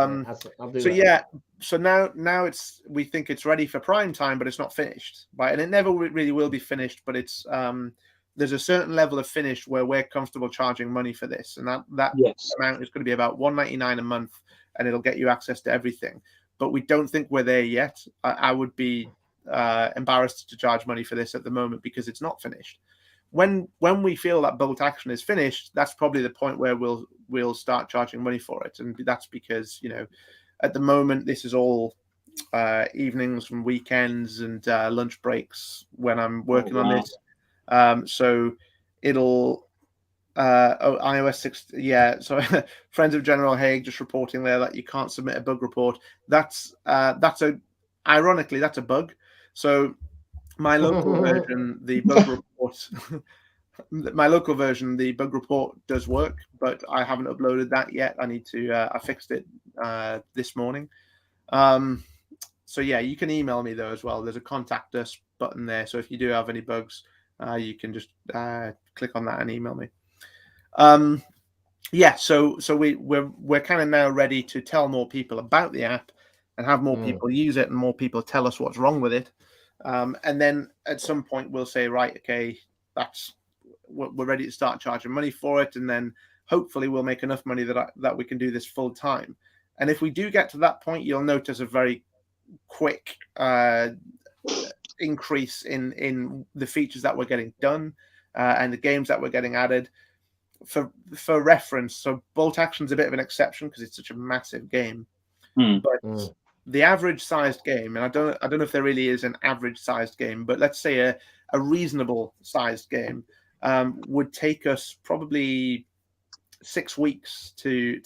I'll do that. Yeah. So now we think it's ready for prime time, but it's not finished, right? And it never really will be finished. But it's there's a certain level of finished where we're comfortable charging money for this, and that amount is going to be about $1.99 a month, and it'll get you access to everything. But we don't think we're there yet. I would be embarrassed to charge money for this at the moment because it's not finished. When we feel that Bolt Action is finished, that's probably the point where we'll start charging money for it, and that's because at the moment this is all evenings and weekends and lunch breaks when I'm working on this. So it'll iOS 6. Yeah. So Friends of General Haig just reporting there that you can't submit a bug report. Ironically, that's a bug. So my local version, the bug report, the bug report does work, but I haven't uploaded that yet. I need to. I fixed it this morning. So yeah, you can email me though as well. There's a contact us button there. So if you do have any bugs, you can just click on that and email me. Yeah, so we're kind of now ready to tell more people about the app and have more people use it and more people tell us what's wrong with it. And then at some point we'll say, right, okay, we're ready to start charging money for it, and then hopefully we'll make enough money that we can do this full time. And if we do get to that point, you'll notice a very quick increase in the features that we're getting done and the games that we're getting added. For reference, so Bolt Action's a bit of an exception because it's such a massive game. But the average sized game, and I don't know if there really is an average sized game, but let's say a reasonable sized game would take us probably 6 weeks to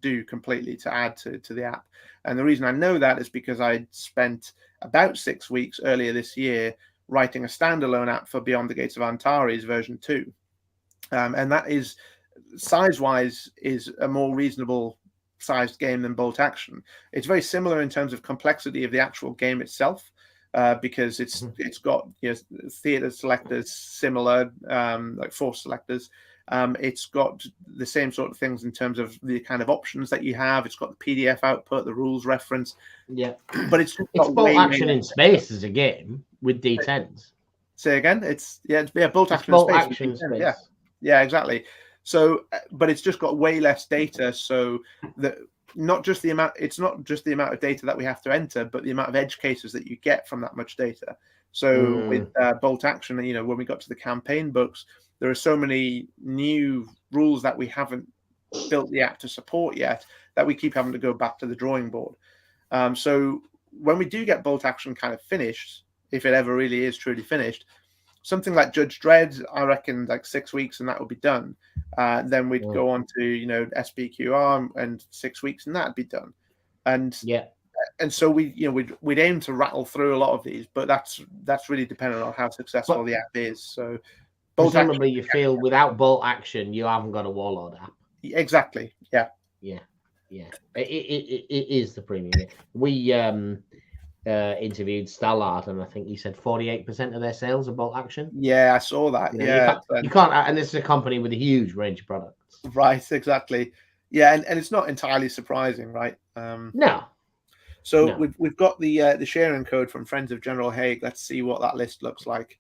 do completely, to add to the app. And the reason I know that is because I spent about 6 weeks earlier this year writing a standalone app for Beyond the Gates of Antares version 2. And that is, size-wise, is a more reasonable sized game than Bolt Action. It's very similar in terms of complexity of the actual game itself, because it's got theater selectors similar, like force selectors, It's got the same sort of things in terms of the kind of options that you have. It's got the PDF output, the rules reference. Yeah, but it's bolt action in space as a game with D10s. Say again? It's bolt action bolt in space. Action in space. Yeah, exactly. So, but it's just got way less data. So that not just the amount. It's not just the amount of data that we have to enter, but the amount of edge cases that you get from that much data. So with bolt action, when we got to the campaign books, there are so many new rules that we haven't built the app to support yet that we keep having to go back to the drawing board. So when we do get bolt action kind of finished, if it ever really is truly finished, something like Judge Dredd, I reckon like 6 weeks and that will be done. Then we'd go on to SBQR and 6 weeks and that'd be done. And so we'd aim to rattle through a lot of these, but that's really dependent on how successful the app is. So presumably you feel without bolt action you haven't got a Warlord app. Exactly. Yeah. It is the premium. We interviewed Stallard, and I think he said 48% of their sales are bolt action. Yeah, I saw that. You can't, and this is a company with a huge range of products. Right, exactly. Yeah, and it's not entirely surprising, right? No. So we've got the sharing code from Friends of General Haig. Let's see what that list looks like.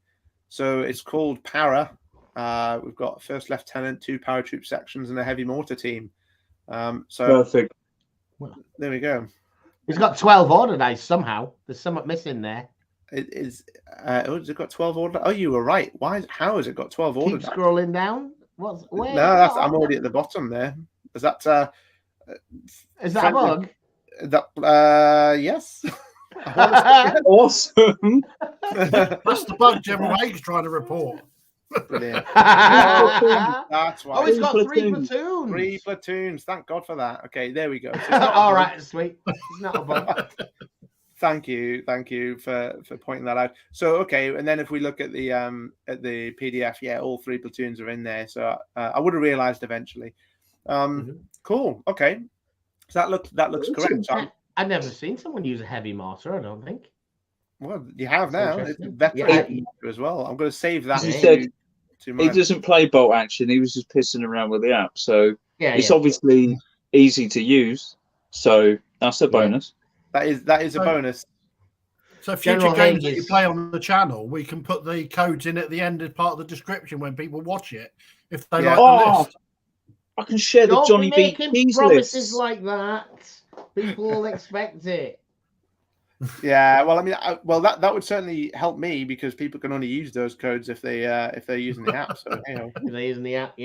So it's called Para. We've got first lieutenant, 2 paratroop sections, and a heavy mortar team. So perfect. There we go. He's got 12 order dice somehow. There's something missing there. It is. Has it got 12 order? Oh, you were right. How has it got 12 order dice? Keep scrolling down. Where? No, I'm already at the bottom there. Is that? Is that a bug? Yes. Awesome. That's the bug General Haig's trying to report. Brilliant. That's why. Oh, it's got 3 platoons. 3 platoons. Thank God for that. Okay, there we go. So all right, sweet. It's not a bug. Thank you for pointing that out. So okay, and then if we look at the PDF, all 3 platoons are in there. So I would have realised eventually. Cool. Okay, so that looks correct. I've never seen someone use a heavy mortar. I don't think. Well, you have now. It's veteran as well. I'm going to save that. He doesn't play bolt action. He was just pissing around with the app, so it's obviously easy to use. So that's a bonus. That is a bonus. So future games that you play on the channel, we can put the codes in at the end as part of the description when people watch it. If they like the list, I can share the Johnny B. Keys promises list. like that. People will expect it. Yeah, well, I mean, that would certainly help me because people can only use those codes if they're using the app. So if they're using the app,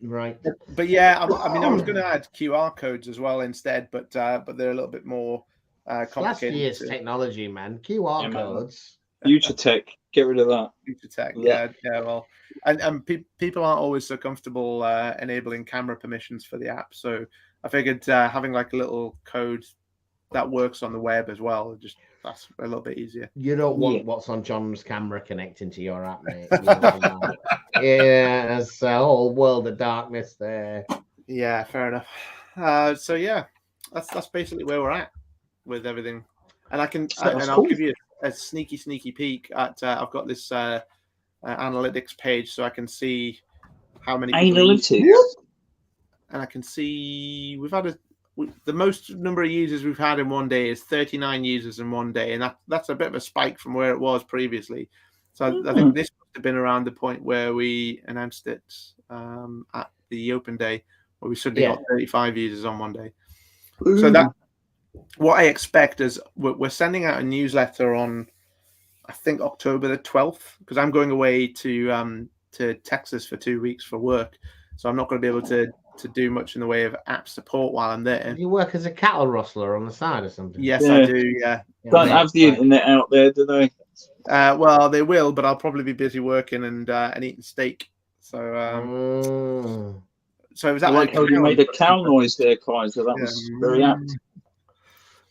right. But yeah, I was going to add QR codes as well instead, but they're a little bit more complicated. Last year's technology, man. QR codes. Future tech, get rid of that. Future tech, yeah. Well, and people aren't always so comfortable enabling camera permissions for the app, so I figured having like a little code that works on the web as well, that's a little bit easier. You don't want what's on John's camera connecting to your app, mate. There's a whole world of darkness there. Yeah, fair enough. So yeah, that's basically where we're at with everything, and I'll give you a sneaky peek at. I've got this analytics page, so I can see how many analytics. And I can see we've had the most number of users we've had in one day is 39 users in one day, and that's a bit of a spike from where it was previously. So I think this must have been around the point where we announced it at the open day, where we suddenly got 35 users on one day. So that what I expect is we're sending out a newsletter on, I think, October the 12th, because I'm going away to Texas for 2 weeks for work, so I'm not going to be able to do much in the way of app support while I'm there. You work as a cattle rustler on the side or something? Yes, I do, yeah. Don't have the internet out there, do they? Well, they will, but I'll probably be busy working and eating steak. So, so was that like how you made a cow noise there, Kaiser? That was very apt.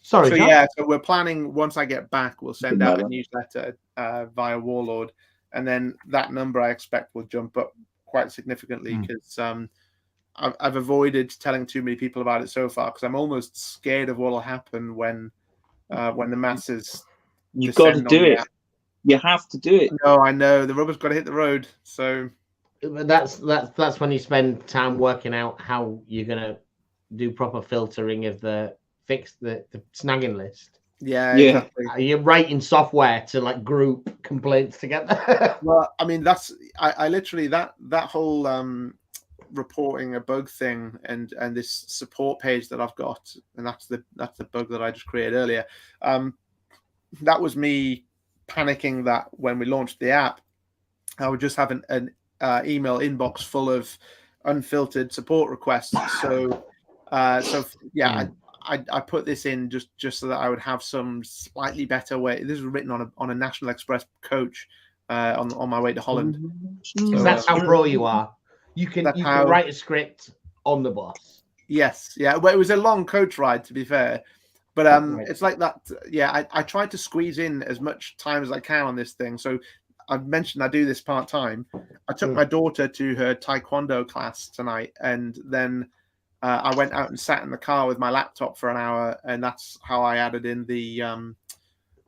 Sorry. So John? So we're planning, once I get back, we'll send out a newsletter via Warlord, and then that number I expect will jump up quite significantly because I've avoided telling too many people about it so far because I'm almost scared of what will happen when the masses. You've got to do it. You have to do it. No, I know the rubber's got to hit the road. So that's when you spend time working out how you're gonna do proper filtering of the snagging list. Yeah, exactly. You're writing software to like group complaints together. Well, I mean, I literally that whole reporting a bug thing and this support page that I've got, and that's the bug that I just created earlier. That was me panicking that when we launched the app, I would just have an email inbox full of unfiltered support requests. So yeah. I put this in just so that I would have some slightly better way. This was written on a National Express coach on my way to Holland. So that's how pro you are. You can write a script on the bus. Yes, yeah. Well, it was a long coach ride, to be fair, but it's like that. Yeah, I tried to squeeze in as much time as I can on this thing. So I've mentioned I do this part time. I took my daughter to her Taekwondo class tonight, and then I went out and sat in the car with my laptop for an hour, and that's how I added in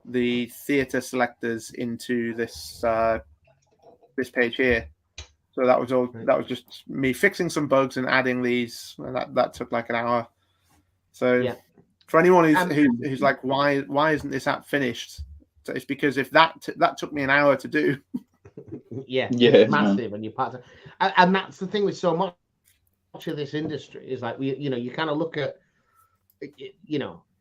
the theatre selectors into this this page here. So that was all. That was just me fixing some bugs and adding these. And that took like an hour. So for anyone who's like, why isn't this app finished? So it's because if that took me an hour to do. It's massive, and you're part of, and that's the thing with so much of this industry is like you kind of look at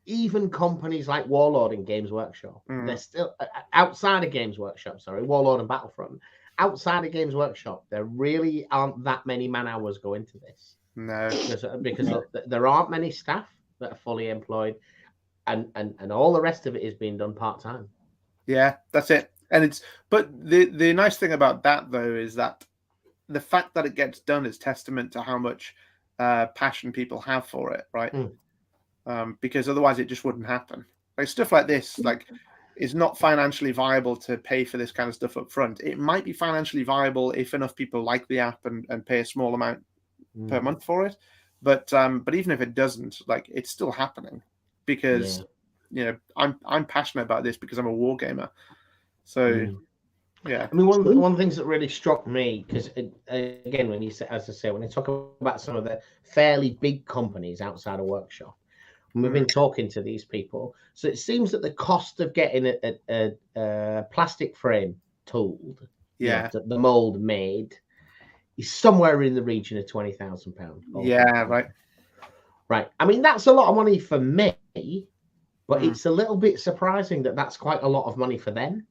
even companies like Warlord and Games Workshop, they're still outside of Games Workshop. Warlord and Battlefront. Outside of Games Workshop, there really aren't that many man hours go into this. No, because there aren't many staff that are fully employed, and all the rest of it is being done part time. Yeah, that's it. And but the nice thing about that though is that the fact that it gets done is testament to how much passion people have for it, right? Because otherwise it just wouldn't happen. Like stuff like this, like is not financially viable to pay for this kind of stuff up front. It might be financially viable if enough people like the app and pay a small amount per month for it. But even if it doesn't, like it's still happening because I'm passionate about this because I'm a war gamer. So yeah, I mean one of the things that really struck me, because again, when you say, as I say, when you talk about some of the fairly big companies outside of Workshop, and we've been talking to these people, so it seems that the cost of getting a plastic frame tooled, the mold made, is somewhere in the region of £20,000. Yeah, right. I mean, that's a lot of money for me, but it's a little bit surprising that that's quite a lot of money for them.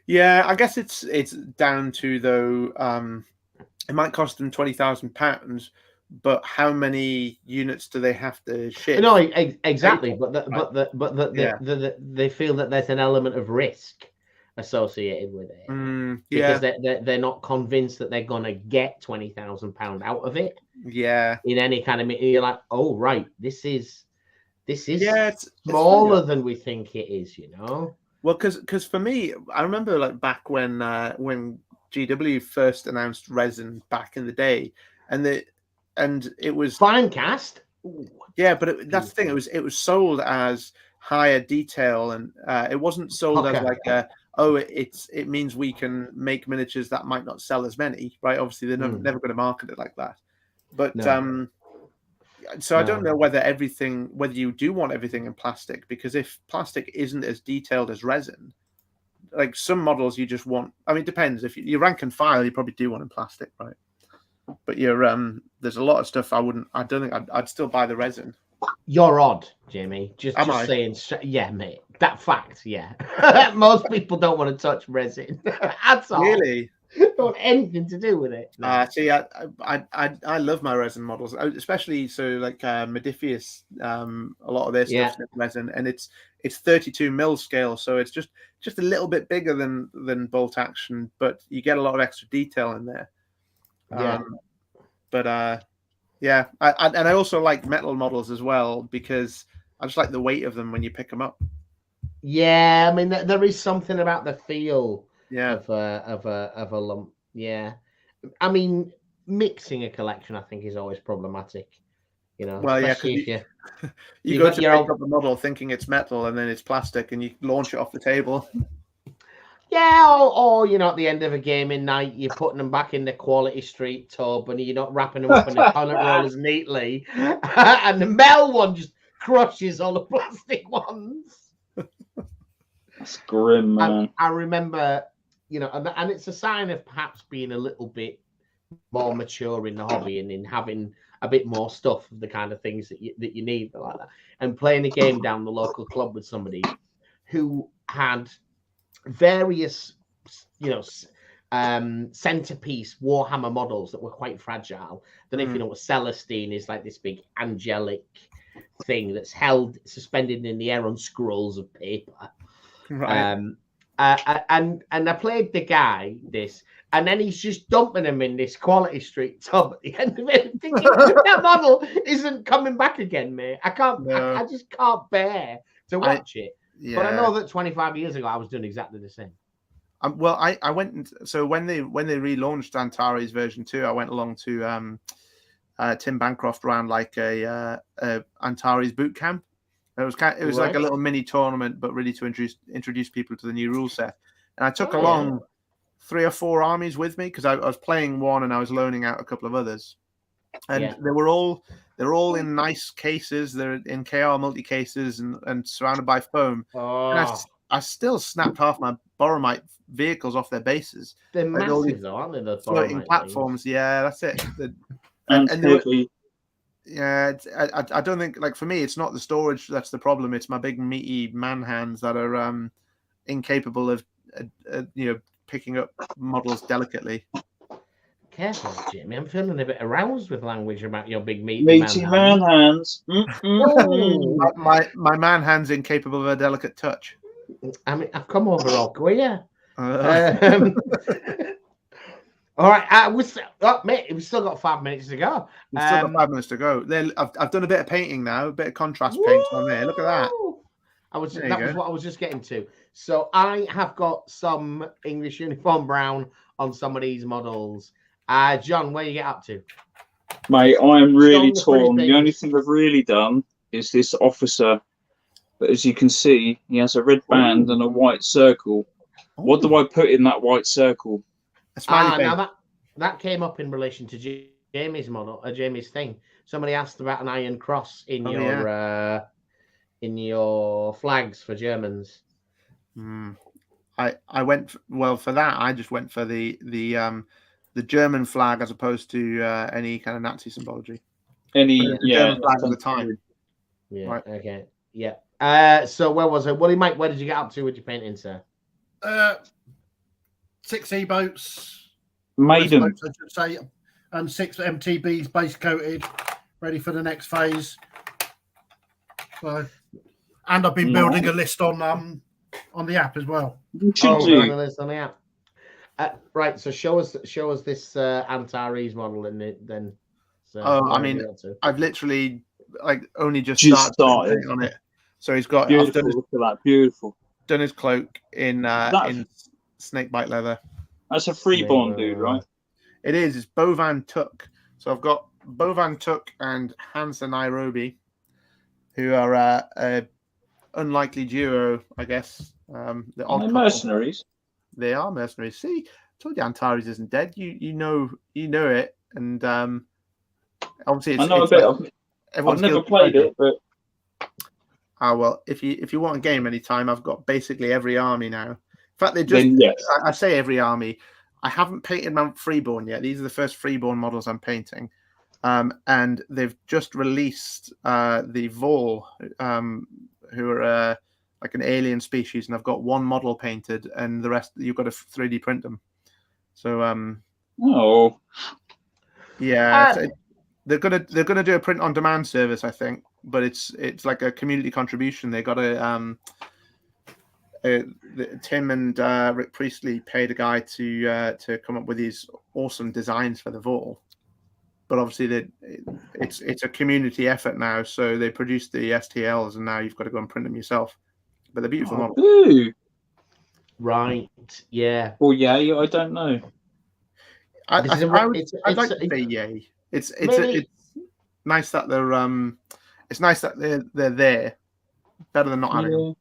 Yeah, I guess it's down to though. It might cost them £20,000, but how many units do they have to ship? No, exactly. But they feel that there's an element of risk associated with it because they're not convinced that they're gonna get £20,000 out of it. Yeah, in any kind of, you're like, oh right, this is it's smaller than we think it is, Well, because for me, I remember like back when GW first announced resin back in the day, and it was Finecast. Yeah, but that's the thing. It was sold as higher detail, and it wasn't sold as like it means we can make miniatures that might not sell as many, right? Obviously, they're never going to market it like that. But so I don't know whether you do want everything in plastic, because if plastic isn't as detailed as resin, like some models you just want. I mean, it depends. If you rank and file, you probably do want in plastic, right? But there's a lot of stuff I don't think I'd still buy the resin. You're odd, Jamie. Just saying. Yeah, mate. That fact. Yeah. Most people don't want to touch resin at all. Really? Don't want anything to do with it. No. See, I love my resin models, especially like Modifius. A lot of their stuff's in resin, and it's 32 mil scale, so it's just a little bit bigger than bolt action, but you get a lot of extra detail in there. I also like metal models as well, because I just like the weight of them when you pick them up. Yeah, I mean there is something about the feel of a lump. Yeah, I mean mixing a collection I think is always problematic. You know, well, yeah, especially if you go to pick up the model thinking it's metal and then it's plastic, and you launch it off the table. Yeah, or you know, at the end of a gaming night, you're putting them back in the Quality Street tub, and you're not wrapping them up in the toilet rollers neatly, and the metal one just crushes all the plastic ones. That's grim, man. I remember, you know, and it's a sign of perhaps being a little bit more mature in the hobby and in having a bit more stuff of the kind of things that you need, like that, and playing a game down the local club with somebody who had various, you know, centerpiece Warhammer models that were quite fragile. Don't know if you know what Celestine is, like this big angelic thing that's held suspended in the air on scrolls of paper. Right. And I played the guy this, and then he's just dumping him in this Quality Street tub at the end of it, thinking that model isn't coming back again, mate. I can't. No. I just can't bear to watch it. Yeah. But I know that 25 years ago I was doing exactly the same. Well, I went. So when they relaunched Antares version 2, I went along to Tim Bancroft ran like a Antares boot camp. It was right. Like a little mini tournament, but really to introduce people to the new rule set. And I took along 3 or 4 armies with me because I was playing one and I was loaning out a couple of others. And they're all in nice cases. They're in KR multi cases and surrounded by foam. And I still snapped half my Boromite vehicles off their bases. They're massive, though, aren't they? The floating platforms. Things. Yeah, that's it. And heavy. Yeah, I don't think, like, for me, it's not the storage that's the problem. It's my big meaty man hands that are incapable of you know, picking up models delicately. Careful, Jimmy. I'm feeling a bit aroused with language about your big meaty man hands. My man hands incapable of a delicate touch. I mean, I've come over all queer. All right, mate, we've still got 5 minutes to go. We've still got 5 minutes to go. I've done a bit of painting now, a bit of contrast paint on there. Look at that. That was what I was just getting to. So I have got some English uniform brown on some of these models. John, where you get up to? Mate, I am really torn. The only thing I've really done is this officer. But as you can see, he has a red band and a white circle. What do I put in that white circle? Now that came up in relation to Jamie's model, Jamie's thing. Somebody asked about an iron cross in your flags for Germans. I went for that. I just went for the German flag as opposed to any kind of Nazi symbology. German flag at the time. Yeah. Right. Okay. Yeah. So where was it? Mike, where did you get up to with your painting, sir? 6 E-boats, maiden, I should say, and 6 MTBs base coated, ready for the next phase. So, and I've been building a list on the app as well. On the list on the app. Right. So show us this Antares model in it then. So, I mean, I've literally only just started on it. So he's got beautiful. Done his cloak in snakebite leather. That's a freeborn dude, right? It is. It's Bovan Tuk. So I've got Bovan Tuk and Hansa Nairobi, who are a unlikely duo, I guess. They're mercenaries. They are mercenaries. See, I told you Antares isn't dead. You know it, and obviously I know a bit. I've never played it, but. Well, if you want a game anytime, I've got basically every army now. In fact, I say every army. I haven't painted Mount Freeborn yet. These are the first Freeborn models I'm painting. And they've just released the Vol, who are like an alien species, and I've got one model painted, and the rest you've got to 3D print them. So they're gonna do a print on demand service, I think, but it's like a community contribution. They got Tim and Rick Priestley paid a guy to come up with these awesome designs for the Vol. But obviously, it's a community effort now. So they produced the STLs, and now you've got to go and print them yourself. But they're beautiful models. Ooh. Right. Yeah. Well, yeah. I don't know. I'd like to say yay. It's nice that they're it's nice that they're there. Better than not having them.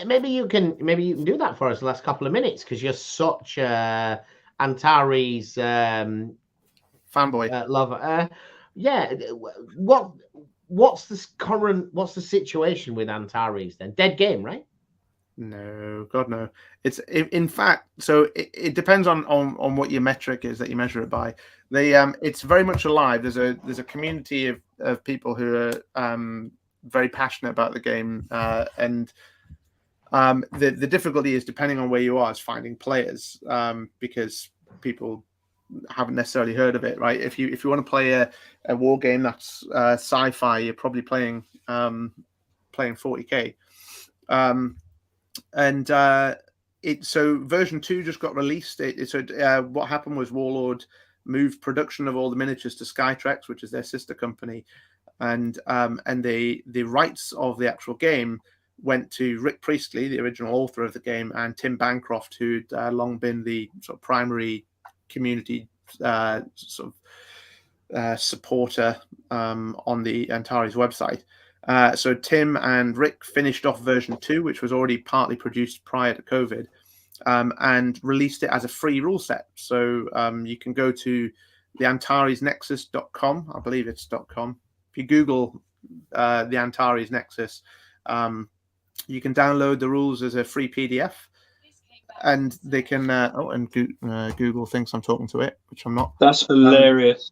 Maybe you can do that for us the last couple of minutes, because you're such Antares Fanboy lover. What's the situation with Antares then? Dead game, right? No, God no. It's in fact, so it depends on what your metric is that you measure it by. It's very much alive. There's a community of people who are very passionate about the game, and the difficulty is, depending on where you are, is finding players, because people haven't necessarily heard of it, right? If you want to play a war game that's sci-fi, you're probably playing 40K. So version 2 just got released. What happened was Warlord moved production of all the miniatures to Skytrex, which is their sister company, and the rights of the actual game went to Rick Priestley, the original author of the game, and Tim Bancroft, who'd long been the sort of primary community supporter on the Antares website. So Tim and Rick finished off version 2, which was already partly produced prior to COVID, and released it as a free rule set. So you can go to the AntaresNexus.com, I believe it's .com. If you Google the Antares Nexus, you can download the rules as a free PDF, and they can Google thinks I'm talking to it, which I'm not. That's hilarious.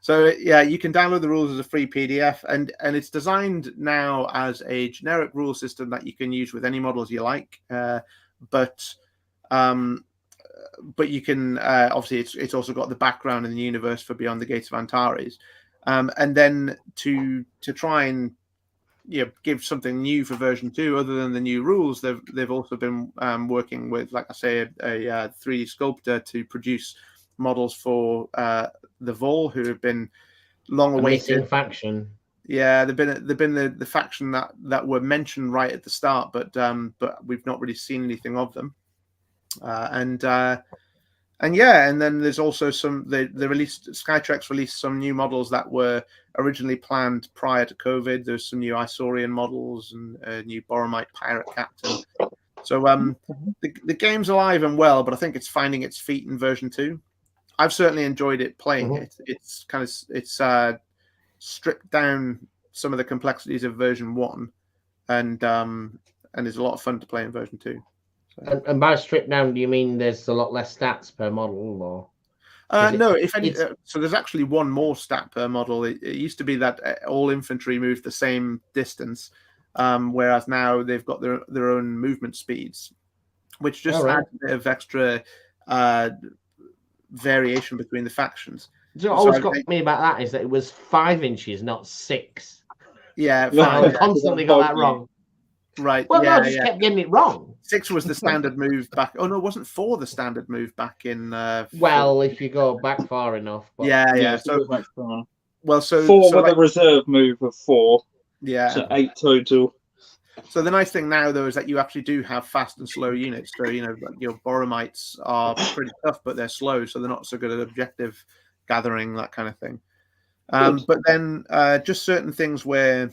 So yeah, you can download the rules as a free PDF, and it's designed now as a generic rule system that you can use with any models you like. But you can obviously it's also got the background in the universe for Beyond the Gates of Antares, and then to try and give something new for version 2 other than the new rules, they've also been working with, like I say, a 3D sculptor to produce models for the Vol, who have been long awaited faction. Yeah, they've been the faction that were mentioned right at the start, but we've not really seen anything of them. And then there's also some they released Skytrex released some new models that were originally planned prior to COVID. There's some new Isaurian models and a new Boromite pirate captain. So the game's alive and well, but I think it's finding its feet in version 2. I've certainly enjoyed it playing it. It's stripped down some of the complexities of version 1, and it's a lot of fun to play in version 2. So. And by stripped down, do you mean there's a lot less stats per model, or? No, if any, so there's actually one more stat per model. It used to be that all infantry moved the same distance, whereas now they've got their own movement speeds, which just adds a bit of extra variation between the factions. So always got me about that is that it was 5 inches, not 6. Yeah, I constantly got that wrong. Right. Well, no, I just kept getting it wrong. 6 was the standard move back. Oh no, it wasn't 4 the standard move back in. Well, if you go back far enough. But... Yeah. So back far. Well, so 4 with a reserve move of 4. Yeah. So 8 total. So the nice thing now, though, is that you actually do have fast and slow units. So your Boromites are pretty tough, but they're slow, so they're not so good at objective gathering, that kind of thing. But then just certain things where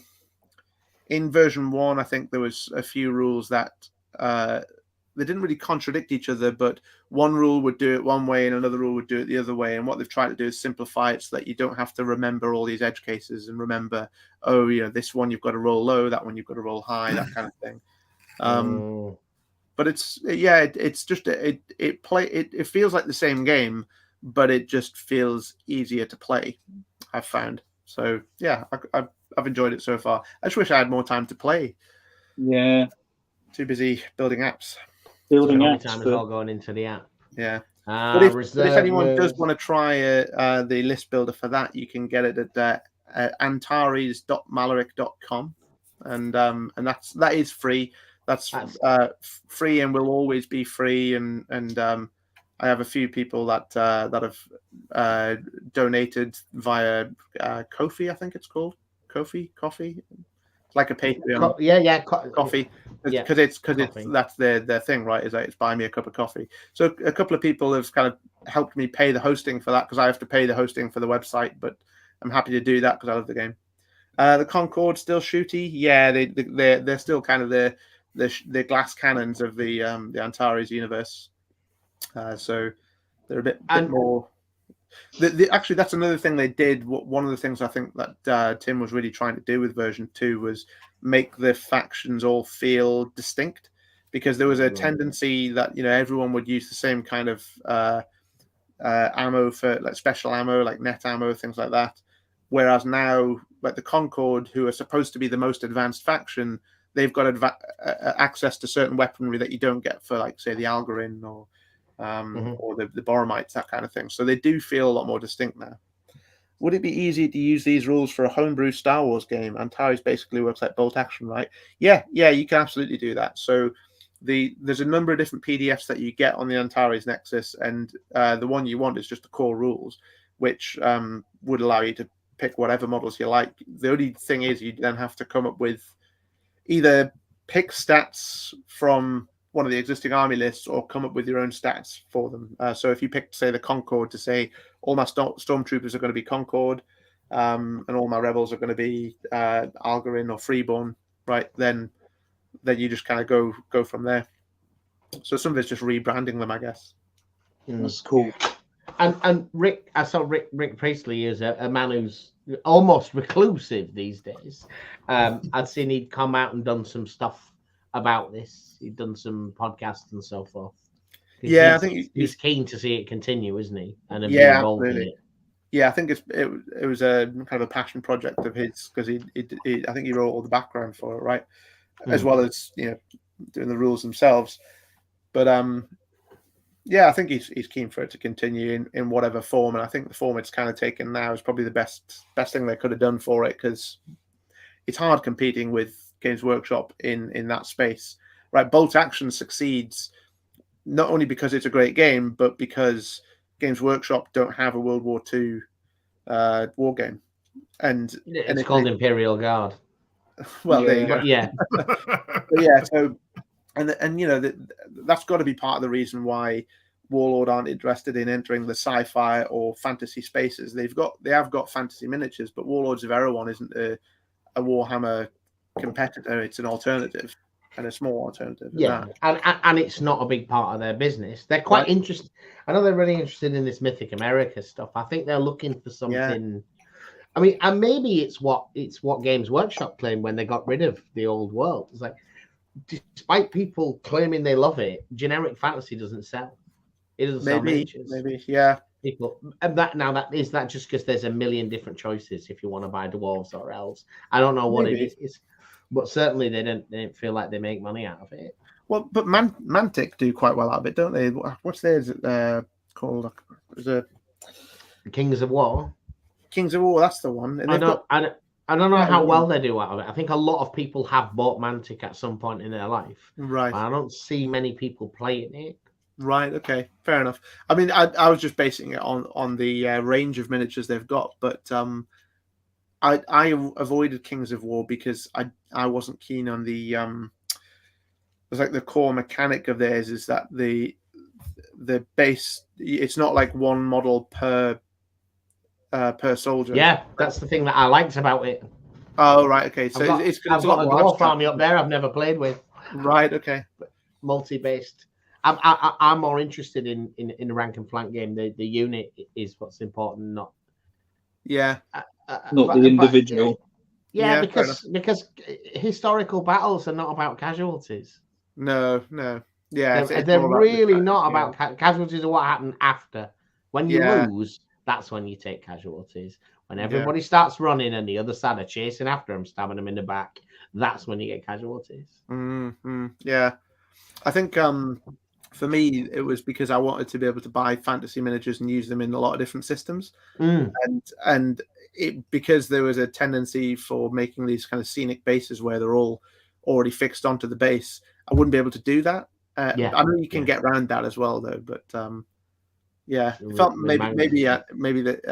in version 1, I think there was a few rules that they didn't really contradict each other, but one rule would do it one way and another rule would do it the other way. And what they've tried to do is simplify it so that you don't have to remember all these edge cases and remember, this one you've got to roll low, that one you've got to roll high, that kind of thing. But it's just it feels like the same game, but it just feels easier to play, I've found. So yeah, I've enjoyed it so far. I just wish I had more time to play. Yeah. Too busy building apps. Building apps. Time is all going into the app. Yeah. But if anyone does want to try the list builder for that, you can get it at antares.maloric.com, and that is free. That's free and will always be free. And I have a few people that have donated via Ko-fi, I think it's called Ko-fi, like a Patreon. Yeah, Coffee. because that's their thing, right? Is that it's buy me a cup of coffee. So a couple of people have kind of helped me pay the hosting for that because I have to pay the hosting for the website, but I'm happy to do that because I love the game. The Concorde still shooty, yeah. They're still kind of the glass cannons of the Antares universe. So they're a bit more. Actually, that's another thing they did. One of the things I think that Tim was really trying to do with version 2 was make the factions all feel distinct, because there was a tendency that everyone would use the same kind of ammo for like special ammo, like net ammo, things like that. Whereas now, like the Concorde, who are supposed to be the most advanced faction, they've got access to certain weaponry that you don't get for, like, say, the Algorin or the Boromites, that kind of thing. So they do feel a lot more distinct now. Would it be easy to use these rules for a homebrew Star Wars game? Antares basically works like bolt action, right? Yeah, you can absolutely do that. So there's a number of different PDFs that you get on the Antares Nexus, and the one you want is just the core rules, which would allow you to pick whatever models you like. The only thing is you then have to come up with either pick stats from one of the existing army lists or come up with your own stats for them. So if you pick, say, the Concorde to say all my stormtroopers are going to be Concorde and all my rebels are going to be Algorin or Freeborn, right? Then you just kind of go from there. So some of it's just rebranding them, I guess. That's cool. And Rick, I saw Rick Priestley is a man who's almost reclusive these days. I'd seen he'd come out and done some stuff about this. He'd done some podcasts and so forth. Yeah, I think he's keen to see it continue, isn't he? And yeah, absolutely. Yeah, I think it was a kind of a passion project of his, because he I think he wrote all the background for it, right? As well as doing the rules themselves. But yeah, I think he's keen for it to continue in whatever form, and I think the form it's kind of taken now is probably the best thing they could have done for it, because it's hard competing with Games Workshop in that space, right? Bolt Action succeeds not only because it's a great game, but because Games Workshop don't have a World War II war game, and it's called Imperial Guard. Well, there you go. Yeah, but yeah. So, and that's got to be part of the reason why Warlord aren't interested in entering the sci-fi or fantasy spaces. They have got fantasy miniatures, but Warlords of Erewhon isn't a Warhammer competitor. It's an alternative, and a small alternative. Yeah, and it's not a big part of their business. They're quite interested. I know they're really interested in this Mythic America stuff. I think they're looking for something. Yeah. I mean, and maybe it's what Games Workshop claimed when they got rid of the old world. It's like, despite people claiming they love it, generic fantasy doesn't sell. It doesn't sell miniatures. Maybe, yeah. People, and that is that just because there's a million different choices if you want to buy dwarves or elves. I don't know what it is, but certainly they didn't feel like they make money out of it. Well, but Mantic do quite well out of it, don't they? What's theirs called? Is it Kings of War? Kings of War, that's the one. And I don't know how well they do out of it. I think a lot of people have bought Mantic at some point in their life. Right. But I don't see many people playing it. Right. Okay. Fair enough. I mean, I was just basing it on the range of miniatures they've got, but I avoided Kings of War because I wasn't keen on the it's like the core mechanic of theirs is that the base, it's not like one model per soldier. Yeah, that's the thing that I liked about it. Oh, right. Okay. So I've got a dwarf army up there I've never played with. Right. Okay. Multi-based. I'm more interested in a rank and flank game. The unit is what's important, not not the individual. Because historical battles are not about casualties. No. Yeah, they're really not about casualties are what happened after. When you lose, that's when you take casualties. When everybody starts running and the other side are chasing after them, stabbing them in the back, that's when you get casualties. Yeah, I think for me, it was because I wanted to be able to buy fantasy miniatures and use them in a lot of different systems. And it, because there was a tendency for making these kind of scenic bases where they're all already fixed onto the base, I wouldn't be able to do that. I know you can get around that as well, though. But it felt maybe that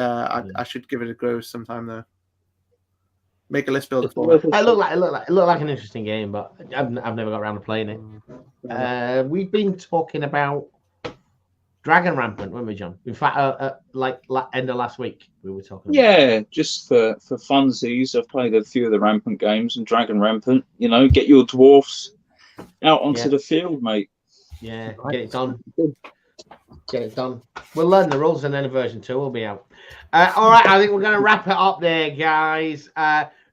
I should give it a go sometime, though. make a list builder for it. It looked like an interesting game, but I've never got around to playing it. We've been talking about Dragon Rampant, weren't we, John? In fact, like end of last week, we were talking. Yeah, just for funsies, I've played a few of the Rampant games and Dragon Rampant. You know, get your dwarfs out onto the field, mate. Yeah, get it done. Get it done. We'll learn the rules, and then version 2 will be out. All right, I think we're going to wrap it up there, guys.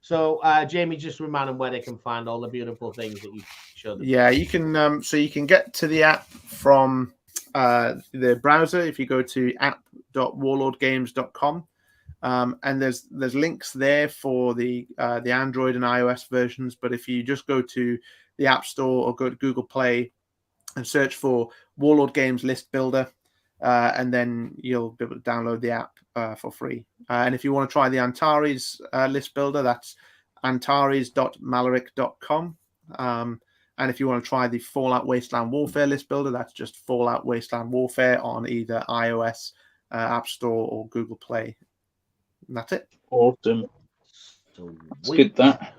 So Jamie, just remind them where they can find all the beautiful things that you showed them. Yeah, you can. So you can get to the app from the browser if you go to app.warlordgames.com, and there's links there for the Android and iOS versions. But if you just go to the App Store or go to Google Play and search for Warlord Games List Builder, and then you'll be able to download the app for free. And if you want to try the Antares List Builder, that's antares.maloric.com. And if you want to try the Fallout Wasteland Warfare List Builder, that's just Fallout Wasteland Warfare on either iOS, App Store, or Google Play. And that's it. Awesome. It's good that.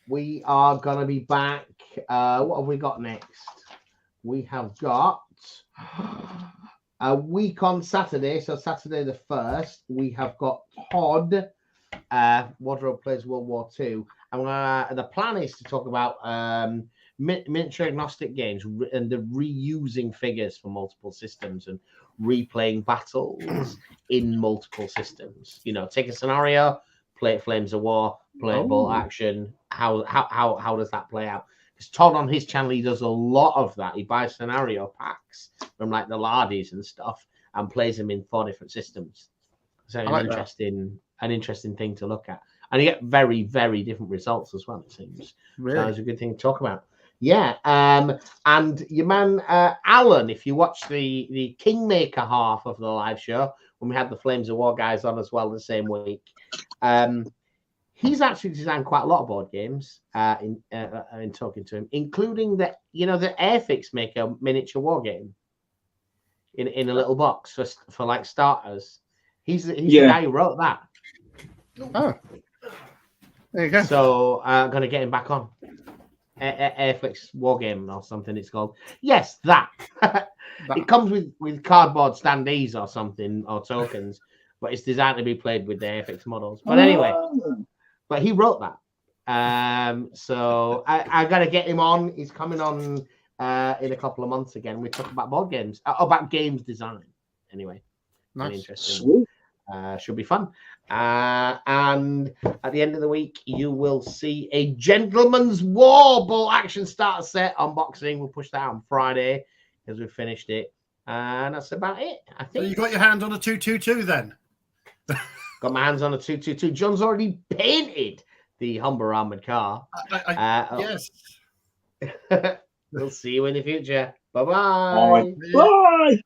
We are going to be back. What have we got next? We have got a week on Saturday. So Saturday the 1st, we have got Todd, Wardrobe Plays World War II. And the plan is to talk about miniature agnostic games and the reusing figures for multiple systems and replaying battles in multiple systems. You know, take a scenario, play it Flames of War, play it Bolt Action. How does that play out? Because Todd on his channel, he does a lot of that. He buys scenario packs from like the Lardies and stuff and plays them in 4 different systems. So an interesting thing to look at. And you get very, very different results as well, it seems. Really? So that was a good thing to talk about. Yeah. And your man, Alan, if you watch the Kingmaker half of the live show, when we had the Flames of War guys on as well the same week, he's actually designed quite a lot of board games in talking to him, including the Airfix make a miniature war game in a little box for like starters. He's the guy who wrote that. Oh, there you go. So I'm gonna get him back on Airfix war game or something. It's called. Yes, that. It comes with cardboard standees or something or tokens, but it's designed to be played with the Airfix models. But anyway. But he wrote that. So I got to get him on. He's coming on in a couple of months again. We talk about board games, about games design. Anyway, nice. Interesting. Should be fun. And at the end of the week, you will see a Gentleman's War Bolt Action starter set unboxing. We'll push that out on Friday because we finished it. And that's about it, I think. So you got your hand on a 222 then? Got my hands on a 222. John's already painted the Humber armored car. Yes. We'll see you in the future. Bye-bye. Bye.